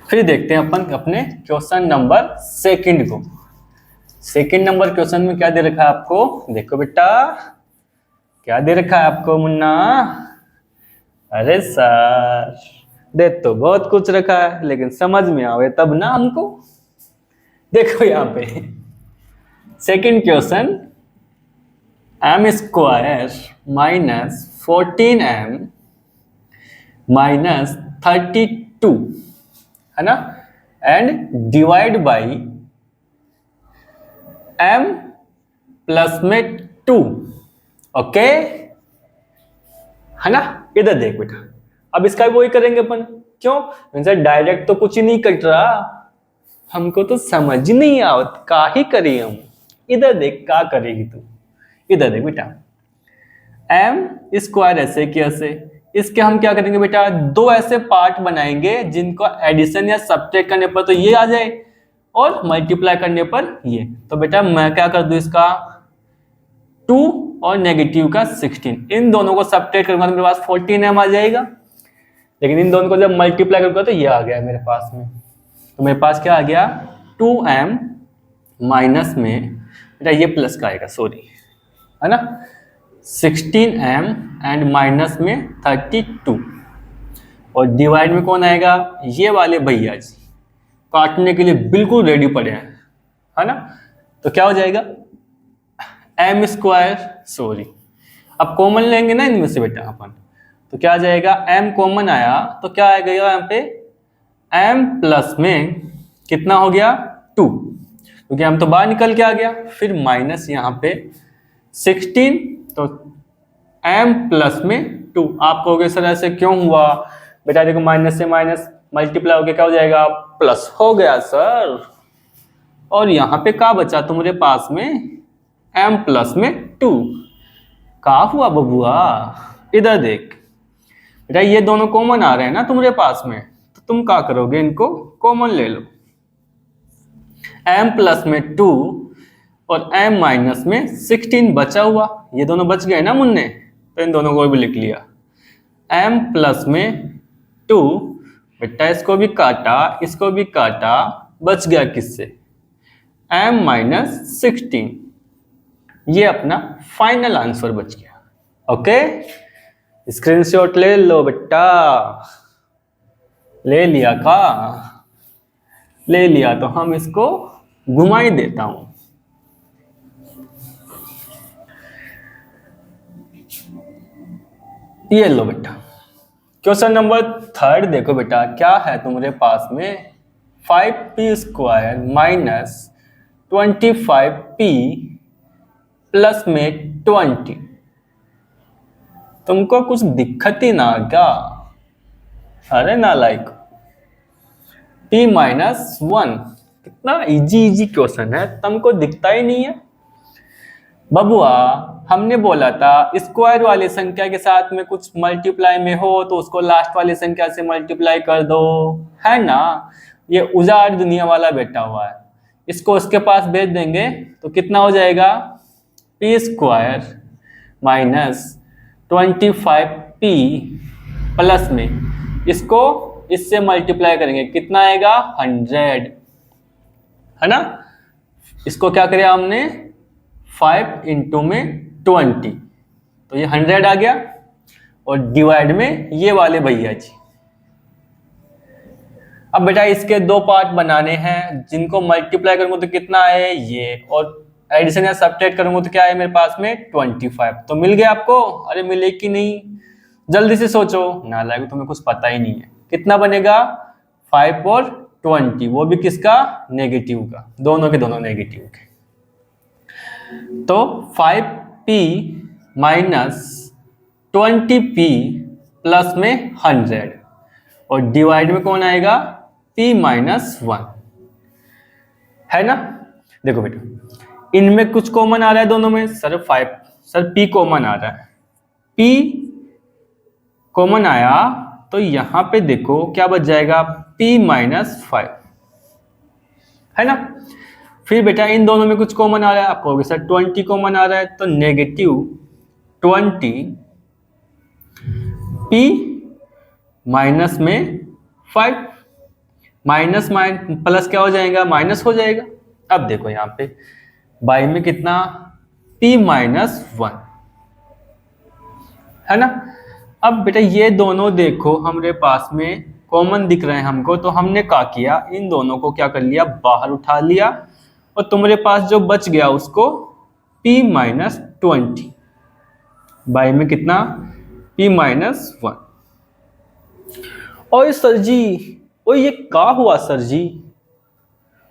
फिर देखते हैं अपन अपने क्वेश्चन नंबर 2 को। 2 नंबर क्वेश्चन में क्या दे रखा है आपको? देखो बेटा क्या दे रखा है आपको मुन्ना? अरे सर दे तो बहुत कुछ रखा है, लेकिन समझ में आवे तब ना हमको। देखो यहाँ पे 2nd question, m square minus 14m minus 32, है ना? And divide by m plus में 2, ओके, है ना? इधर देख बेटा, अब इसका भी वही करेंगे अपन। क्यों सर? डायरेक्ट तो कुछ ही नहीं कट रहा, हमको तो समझ नहीं आवत का ही करी हम। इधर देख क्या करेगी तू। इधर देख बेटा, m स्क्वायर ऐसे कि ऐसे, इसके हम क्या करेंगे बेटा? 2 ऐसे पार्ट बनाएंगे जिनको एडिशन या सब्ट्रैक्ट करने पर तो ये आ जाए, और मल्टीप्लाई करने पर ये। तो बेटा मैं क्या कर दूं? इसका 2 और नेगेटिव का 16, इन दोनों को सब्ट्रैक्ट करूंगा तो मेरे पास 14m आ जाएगा, लेकिन इन दोनों को जब मल्टीप्लाई करूंगा तो ये आ गया मेरे पास में। तो मेरे पास क्या आ गया? 2m माइनस में बेटा ये प्लस का आएगा, सॉरी, है ना? 16m एंड माइनस में 32, और डिवाइड में कौन आएगा? ये वाले भैया जी काटने के लिए बिल्कुल रेडी पड़े हैं, है ना? तो क्या हो जाएगा? m स्क्वायर, सॉरी, अब कॉमन लेंगे ना इनमें से बेटा अपन, तो क्या आ जाएगा? m कॉमन आया तो क्या आएगा यहाँ पे? m प्लस में कितना हो गया? 2, क्योंकि हम तो बाहर निकल के आ गया। फिर माइनस यहाँ पे 16, तो m प्लस में 2। आप कहोगे सर ऐसे क्यों हुआ? बेटा देखो माइनस से माइनस मल्टीप्लाई होके क्या हो जाएगा? प्लस हो गया सर। और यहाँ पे क्या बचा तुम्हारे पास में? m प्लस में 2। क्या हुआ बबुआ? इधर देख बेटा, ये दोनों कॉमन आ रहे हैं ना तुम्हारे पास में, तो तुम क्या करोगे? इनको कॉमन ले लो। m प्लस में 2 और m माइनस में 16 बचा हुआ, ये दोनों बच गए ना मुन्ने, तो इन दोनों को भी लिख लिया। m प्लस में 2, बेटा इसको भी काटा, इसको भी काटा, बच गया किससे? m minus 16। ये अपना फाइनल आंसर बच गया। ओके, स्क्रीनशॉट ले लो बेटा। ले लिया का? ले लिया तो हम इसको घुमा ही देता हूं। ये लो बेटा, क्वेश्चन नंबर 3 देखो बेटा, क्या है तुम्हारे पास में? 5p square minus 25p plus में 20। तुमको कुछ दिक्कत ही ना क्या? अरे नालायक, p माइनस 1। कितना इजी क्वेश्चन है, तुमको दिखता ही नहीं है बबुआ। हमने बोला था स्क्वायर वाली संख्या के साथ में कुछ मल्टीप्लाई में हो तो उसको लास्ट वाली संख्या से मल्टीप्लाई कर दो, है ना? ये उजाड़ दुनिया वाला बैठा हुआ है, इसको उसके पास भेज देंगे तो कितना हो जाएगा? p square minus 25p plus में इसको इससे मल्टीप्लाई करेंगे, कितना आएगा? 100, है ना? इसको क्या किया हमने? 5 इंटू में 20, तो ये 100 आ गया, और डिवाइड में ये वाले भैया जी। अब बेटा इसके दो पार्ट बनाने हैं, जिनको मल्टीप्लाई करूंगा तो कितना है ये, और एडिशन या सब्ट्रैक्ट करूंगा तो क्या है मेरे पास में? 25। तो मिल गया आपको? अरे मिले कि नहीं? जल्दी से सोचो, नालायक तुम्हें कुछ पता ही नहीं है। कितना बनेगा? 5 और 20, वो भी किसका? नेगेटिव का, दोनों के दोनों नेगेटिव के। तो 5p माइनस 20p प्लस में 100, और डिवाइड में कौन आएगा? p माइनस 1, है ना? देखो बेटा, इनमें कुछ कॉमन आ रहा है दोनों में। सर 5, सर p कॉमन आ रहा है, p कॉमन आया तो यहां पे देखो क्या बच जाएगा? p माइनस 5, है ना? फिर बेटा इन दोनों में कुछ कॉमन आ रहा है, आप कहोगे सर 20 कॉमन आ रहा है, तो नेगेटिव 20 p माइनस में 5, माइनस प्लस क्या हो जाएगा? माइनस हो जाएगा। अब देखो यहाँ पे बाई में कितना? p माइनस 1, है ना? अब बेटा ये दोनों देखो हमारे पास में कॉमन दिख रहे हैं हमको, तो हमने क्या किया? इन दोनों को क्या कर लिया? बाहर उठा लिया, और तुम्हारे पास जो बच गया उसको p माइनस 20 बाई में कितना? p minus 1। और सर जी, ओ ये क्या हुआ सर जी?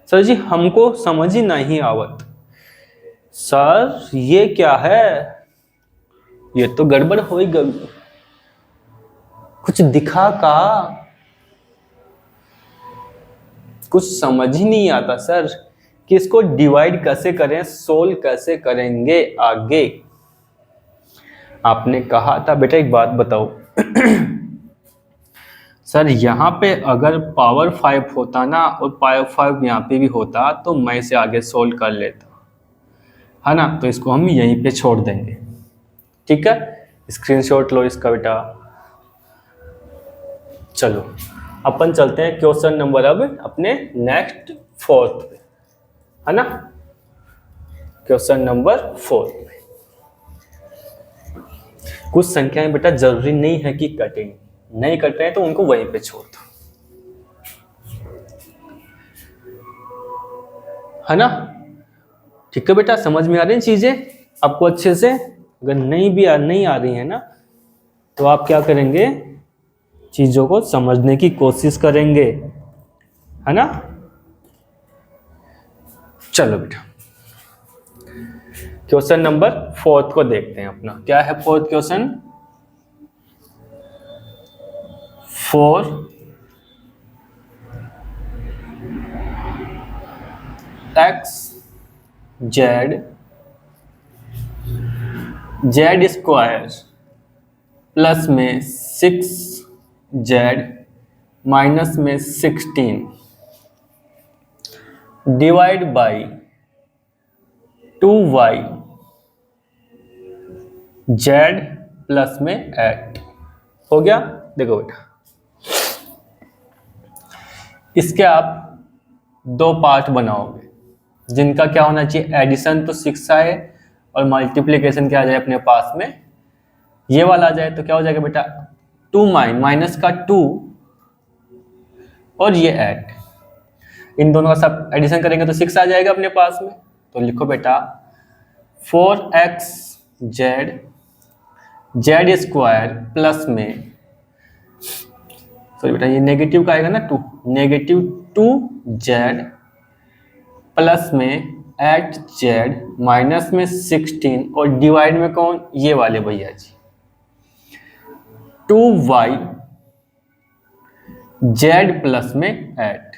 सर जी हमको समझ ही नहीं आवत। सर ये क्या है? ये तो गड़बड़ हो ही गई, कुछ दिखा का? कुछ समझ ही नहीं आता सर कि इसको डिवाइड कैसे करें, सोल्व कैसे करेंगे आगे। आपने कहा था बेटा, एक बात बताओ सर यहाँ पे अगर पावर 5 होता ना, और पावर 5 यहाँ पे भी होता, तो मैं इसे आगे सोल्व कर लेता, है ना? तो इसको हम यहीं पे छोड़ देंगे, ठीक है? स्क्रीनशॉट लो इसका बेटा। चलो अपन चलते हैं क्वेश्चन नंबर अब अपने नेक्स्ट 4th पे, है ना? क्वेश्चन नंबर 4 पे कुछ संख्याएं बेटा जरूरी नहीं है कि कटें, नहीं कट रहे हैं तो उनको वहीं पे छोड़ दो, है ना? ठीक है बेटा, समझ में आ रही हैं चीजें आपको अच्छे से? अगर नहीं आ रही है ना, तो आप क्या करेंगे? चीजों को समझने की कोशिश करेंगे, है ना? चलो बेटा, क्वेश्चन नंबर 4 को देखते हैं अपना। क्या है fourth question? 4 x Z square plus में 6 जेड माइनस में 16 divide by 2y Z plus में 8 हो गया। देखो बेटा, इसके आप दो पार्ट बनाओगे, जिनका क्या होना चाहिए, एडिशन तो 6 आए और मल्टीप्लिकेशन क्या आ जाए अपने पास में, ये वाला आ जाए। तो क्या हो जाएगा बेटा, 2 माइनस का 2 और ये 8, इन दोनों का सब एडिशन करेंगे तो 6 आ जाएगा अपने पास में। तो लिखो बेटा 4x जेड स्क्वायर प्लस में, सॉरी बेटा ये नेगेटिव का आएगा ना 2, नेगेटिव 2z प्लस में 8z माइनस में 16 और डिवाइड में कौन, ये वाले भैया जी, 2y z प्लस में 8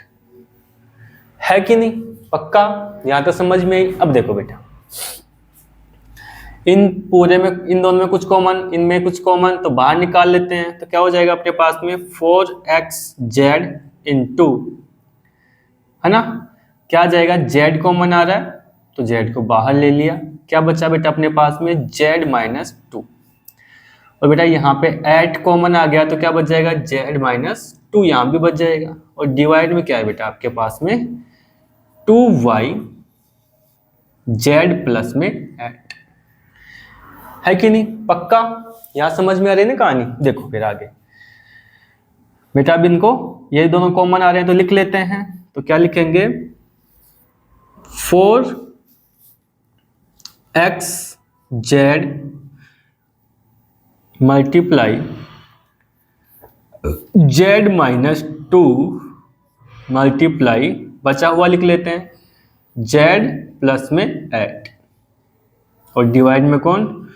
है कि नहीं? पक्का? यहां तक समझ में आई? अब देखो बेटा, इन पूरे में, इन दोनों में कुछ कॉमन, इनमें कुछ कॉमन, तो बाहर निकाल लेते हैं। तो क्या हो जाएगा अपने पास में 4xz इंटू, है ना, क्या आ जाएगा, z कॉमन आ रहा है तो z को बाहर ले लिया। क्या बचा बेटा अपने पास में, z माइनस 2, और बेटा यहाँ पे 8 कॉमन आ गया तो क्या बच जाएगा, z माइनस 2 यहाँ भी बच जाएगा। और डिवाइड में क्या है बेटा आपके पास में 2y z प्लस में 8 है कि नहीं? पक्का? यहां समझ में आ रही है ना कहानी? देखो फिर आगे बेटा, अब इनको ये दोनों कॉमन आ रहे हैं तो लिख लेते हैं। तो क्या लिखेंगे, 4xz multiply z minus 2 multiply, बचा हुआ लिख लेते हैं, z प्लस में 8 और डिवाइड में कौन,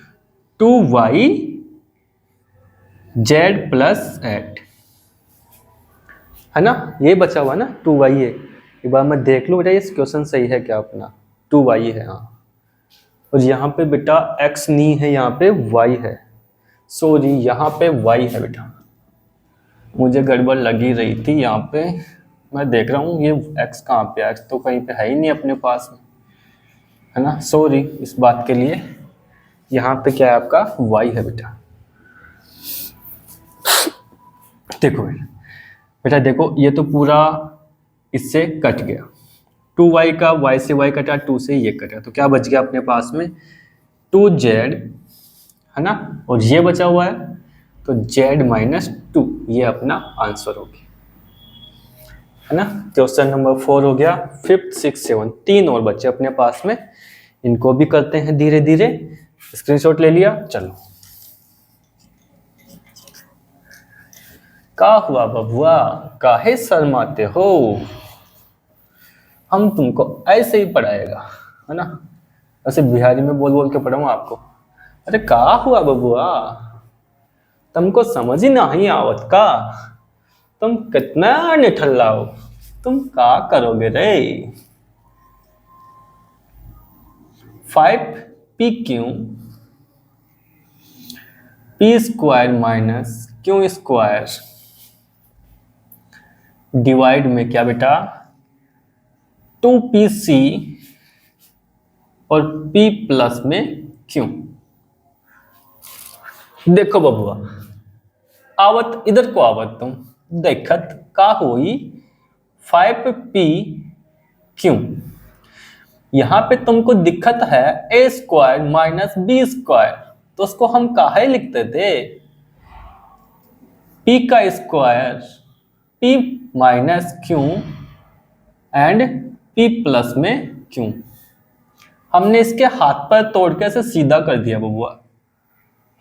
2y z प्लस 8, है ना, ये बचा हुआ ना 2y है। एक बार मैं देख लूँ बेटा ये क्वेश्चन सही है क्या अपना, 2y है हाँ, और यहाँ पे बेटा x नहीं है, यहाँ पे y है, सॉरी यहाँ पे y है बेटा, मुझे गड़बड़ लगी रही थी यहाँ पे, मैं देख रहा हूँ ये x कहाँ पे है, x तो कहीं पे है ही नहीं अपने पास में, है ना, सॉरी इस बात के लिए। यहाँ पे क्या है आपका, y है बेटा। देखो बेटा देखो, ये तो पूरा इससे कट गया, 2y का y से y कटा, 2 से ये कटा, तो क्या बच गया अपने पास में 2z, है ना, और ये बचा हुआ है तो z माइनस 2, ये अपना आंसर हो गया, है ना। क्वेश्चन नंबर 4 हो गया। 5th 6th 7 तीन और बच्चे अपने पास में, इनको भी करते हैं धीरे धीरे। स्क्रीनशॉट ले लिया, चलो। का हुआ बबुआ, काहे शर्माते हो, हम तुमको ऐसे ही पढ़ाएगा, है ना, ऐसे बिहारी में बोल बोल के पढ़ाऊँ आपको। अरे का हुआ बबुआ, तुमको समझ ही नहीं आवत का, तुम कितना निठल्ला हो, तुम का करोगे रे। 5pq p square minus Q square divide में क्या बेटा 2pc और p प्लस में q। देखो बबुआ, आवत इधर को आवत तुम देखत का होई 5pq, यहां पे तुमको दिक्कत है a square minus b square, तो उसको हम काहे लिखते थे, p का square p minus q and p plus में q। हमने इसके हाथ पर तोड़ के ऐसे सीधा कर दिया बबुआ,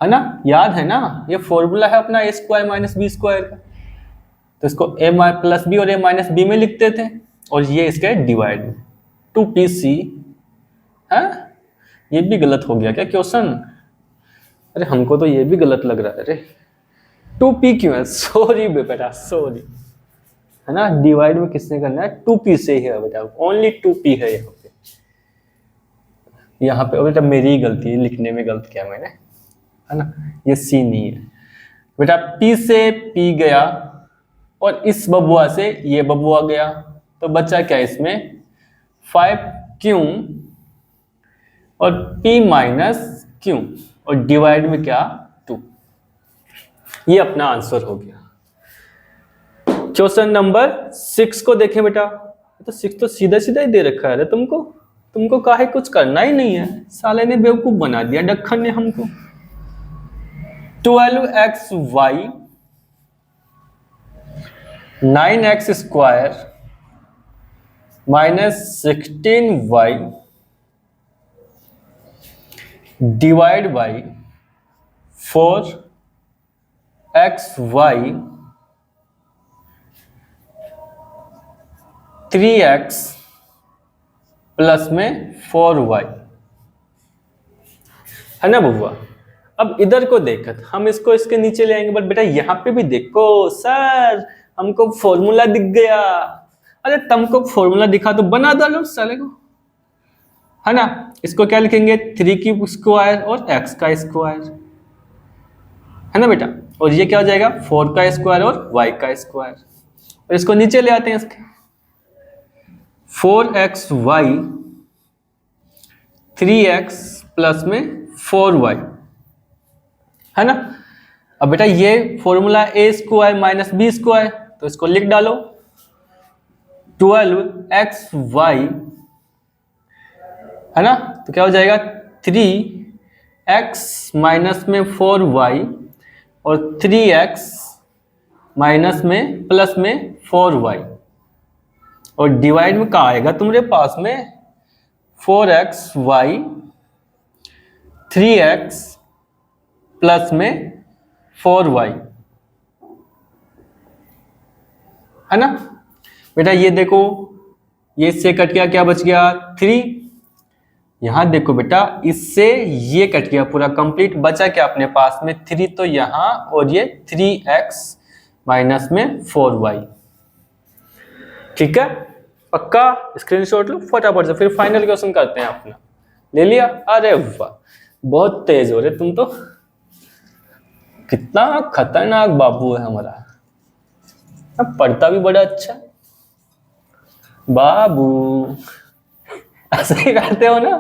है ना, याद है ना, ये फॉर्मूला है अपना a square minus b square का, तो इसको a प्लस बी और a माइनस बी में लिखते थे, और ये इसके डिवाइड में 2pc है ये भी गलत हो गया क्या क्वेश्चन? अरे हमको तो ये भी गलत लग रहा है। अरे 2p क्यों है? सॉरी बेटा सॉरी, है ना, डिवाइड में किसने करना है? 2p से ही है बेटा, ओनली 2p है यहाँ पे। यहाँ पे बेटा मेरी ही गलती है, लिखने में गलत किया मैंने, है ना, ये c नहीं है बेटा। p से p गया और इस बबुआ से ये बबुआ गया, तो बचा क्या इसमें? 5q और p माइनस q और डिवाइड में क्या? 2। ये अपना आंसर हो गया। क्वेश्चन नंबर 6 को देखें बेटा। तो 6 तो सीधा सीधा ही दे रखा है तुमको काहे कुछ करना ही नहीं है, साले ने बेवकूफ बना दिया डक्खन ने हमको। 12xy 9x square minus 16y divide by 4xy 3x plus में 4y, है ना बबुआ। अब इधर को देखत हम इसको इसके नीचे ले आएंगे, बट बेटा यहाँ पे भी देखो सर, हमको फॉर्मूला दिख गया। अरे तुमको फॉर्मूला दिखा तो बना डालो साले को, है ना। इसको क्या लिखेंगे? 3 की स्क्वायर और x का स्क्वायर, है ना बेटा। और ये क्या हो जाएगा? 4 का स्क्वायर और y का स्क्वायर। और इसको नीचे ले आते हैं इसके, 4xy 3x प्लस में 4y, है ना। अब बेटा ये formula a square minus b square, तो इसको लिख डालो। 12xy, है ना, तो क्या हो जाएगा? 3x माइनस में 4y और 3x माइनस में प्लस में 4y और डिवाइड में क्या आएगा तुम्हारे पास में? 4xy 3x प्लस में 4y, है ना बेटा। ये देखो, ये इससे कट गया, क्या बच गया? 3। यहां देखो बेटा, इससे ये कट गया पूरा कंप्लीट, बचा क्या अपने पास में? 3 तो यहां, और ये 3x माइनस में 4y। ठीक है, पक्का स्क्रीनशॉट लो फटाफट से, फिर फाइनल क्वेश्चन करते हैं अपना। ले लिया? अरे वाह, बहुत तेज हो रहे तुम तो, कितना खतरनाक बाबू है हमारा। अब पढ़ता भी बड़ा अच्छा बाबू। ऐसे ही करते हो ना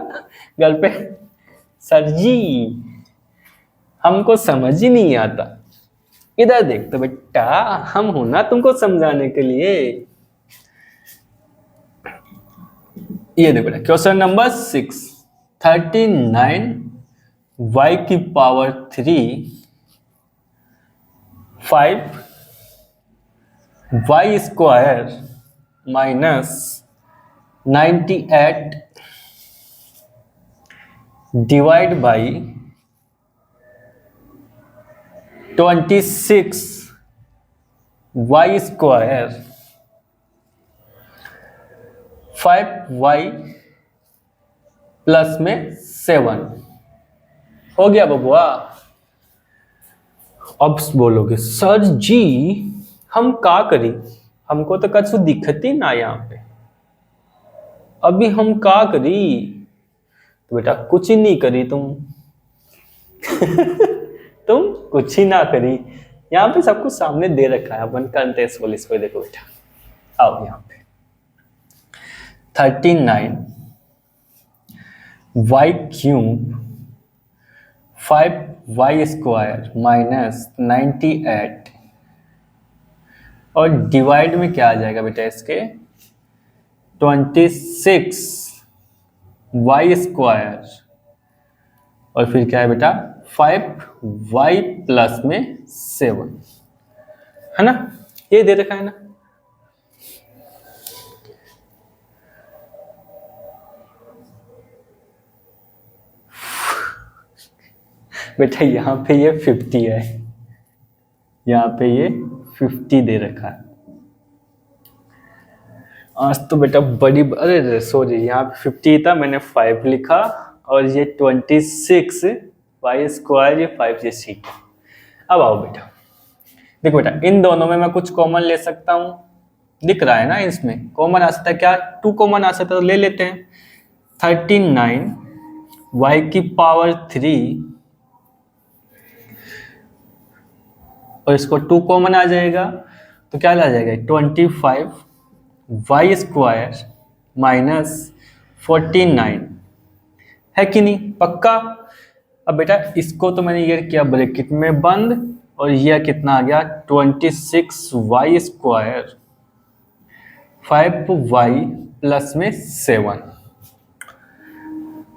घर पे? सर जी हमको समझ ही नहीं आता। इधर देख तो बेटा, हम हो ना तुमको समझाने के लिए। ये देखो बेटा, क्वेश्चन नंबर 6, 39 y की power 3 5 y square minus 98 divide by 26 y square 5y plus में 7 हो गया बबुआ। अब बोलोगे सर जी हम का करी, हमको तो कछु दिखत ही ना यहाँ पे, अभी हम का करी? तो बेटा कुछ ही नहीं करी तुम तुम कुछ ही ना करी। यहाँ पे सब कुछ सामने दे रखा है, अपन करते हैं सोल्व इसको। देखो बेटा, आओ यहाँ पे 39 y cube 5y square minus 98 और डिवाइड में क्या आ जाएगा बेटा इसके? 26 y स्क्वायर और फिर क्या है बेटा? 5y प्लस में 7, है ना। ये दे रखा है ना। बेटा यहाँ पे ये 50 है, यहाँ पे ये 50 दे रखा है। आज तो बेटा बड़ी, अरे सॉरी, यहाँ पे 50 था, मैंने 5 लिखा और ये 26 वाई स्क्वायर, ये 5ac। अब आओ बेटा, देखो बेटा इन दोनों में मैं कुछ कॉमन ले सकता हूँ, दिख रहा है ना, इसमें कॉमन आ सकता है क्या, 2 कॉमन आ सकता है, तो ले लेते हैं। 39 वाई की पावर 3 और इसको 2 कॉमन आ जाएगा तो क्या आ जाएगा, 25 वाई स्क्वायर माइनस 49, है कि नहीं, पक्का। अब बेटा इसको तो मैंने ये किया ब्रैकेट में बंद, और यह कितना आ गया, 26 वाई स्क्वायर 5y प्लस में 7।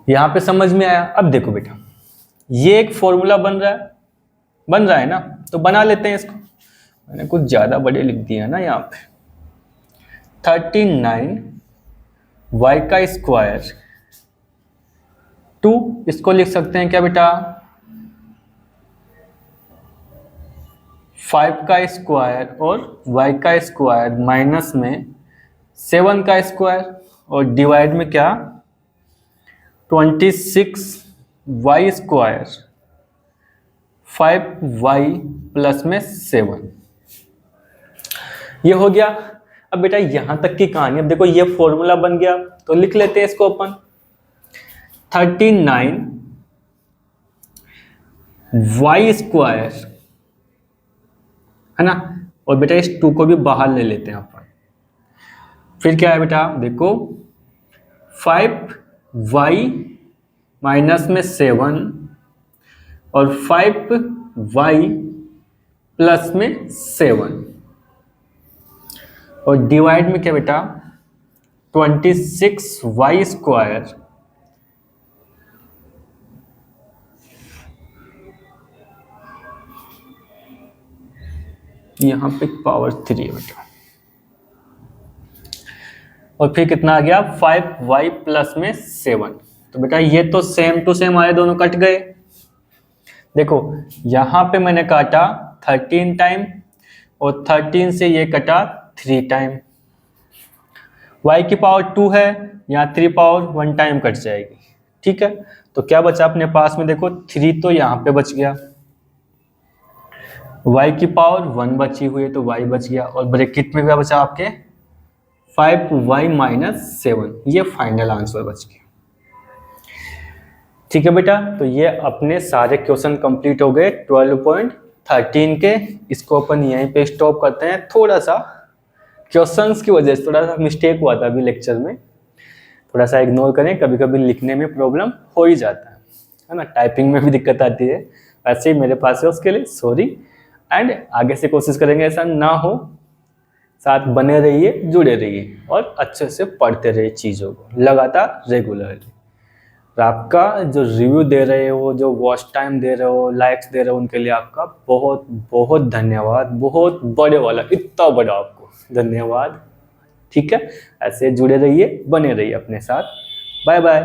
यहां पे समझ में आया। अब देखो बेटा ये एक फॉर्मूला बन रहा है ना, तो बना लेते हैं इसको। मैंने कुछ ज्यादा बड़े लिख दिया ना यहाँ पे। 39 y का स्क्वायर 2, इसको लिख सकते हैं क्या बेटा, 5 का स्क्वायर और y का स्क्वायर माइनस में 7 का स्क्वायर, और डिवाइड में क्या, 26 वाई स्क्वायर 5y प्लस में 7, ये हो गया। अब बेटा यहां तक की कहानी, अब देखो ये फॉर्मूला बन गया तो लिख लेते हैं इसको अपन। 39 वाई स्क्वायर है ना, और बेटा इस 2 को भी बाहर ले लेते हैं अपन। फिर क्या है बेटा, देखो 5y माइनस में 7 और 5y प्लस में 7, और डिवाइड में क्या बेटा, 26 वाई स्क्वायर यहां पे पावर 3 है बेटा, और फिर कितना आ गया, 5y प्लस में 7। तो बेटा ये तो सेम टू सेम आए, दोनों कट गए। देखो यहां पे मैंने काटा 13 टाइम, और 13 से ये कटा 3 टाइम। y की पावर 2 है, यहाँ 3 पावर 1 टाइम कट जाएगी, ठीक है। तो क्या बचा अपने पास में, देखो 3 तो यहाँ पे बच गया, y की पावर 1 बची हुई है तो y बच गया, और ब्रैकेट में क्या बचा आपके, 5y माइनस 7, ये फाइनल आंसर बच गया। ठीक है बेटा, तो ये अपने सारे क्वेश्चन कंप्लीट हो गए 12.13 के। इसको अपन यहीं पे स्टॉप करते हैं। थोड़ा सा क्वेश्चंस की वजह से थोड़ा सा मिस्टेक हुआ था अभी लेक्चर में, थोड़ा सा इग्नोर करें, कभी कभी लिखने में प्रॉब्लम हो ही जाता है ना, टाइपिंग में भी दिक्कत आती है, वैसे ही मेरे पास है, उसके लिए सॉरी। एंड आगे से कोशिश करेंगे ऐसा ना हो। साथ बने रहिए, जुड़े रहिए, और अच्छे से पढ़ते रहिए चीज़ों को लगातार, रेगुलरली। और आपका जो रिव्यू दे रहे हो, जो वॉच टाइम दे रहे हो, लाइक्स दे रहे हो, उनके लिए आपका बहुत बहुत धन्यवाद। बहुत बड़े वाला, इतना बड़ा आपको धन्यवाद। ठीक है, ऐसे जुड़े रहिए, बने रहिए अपने साथ। Bye bye.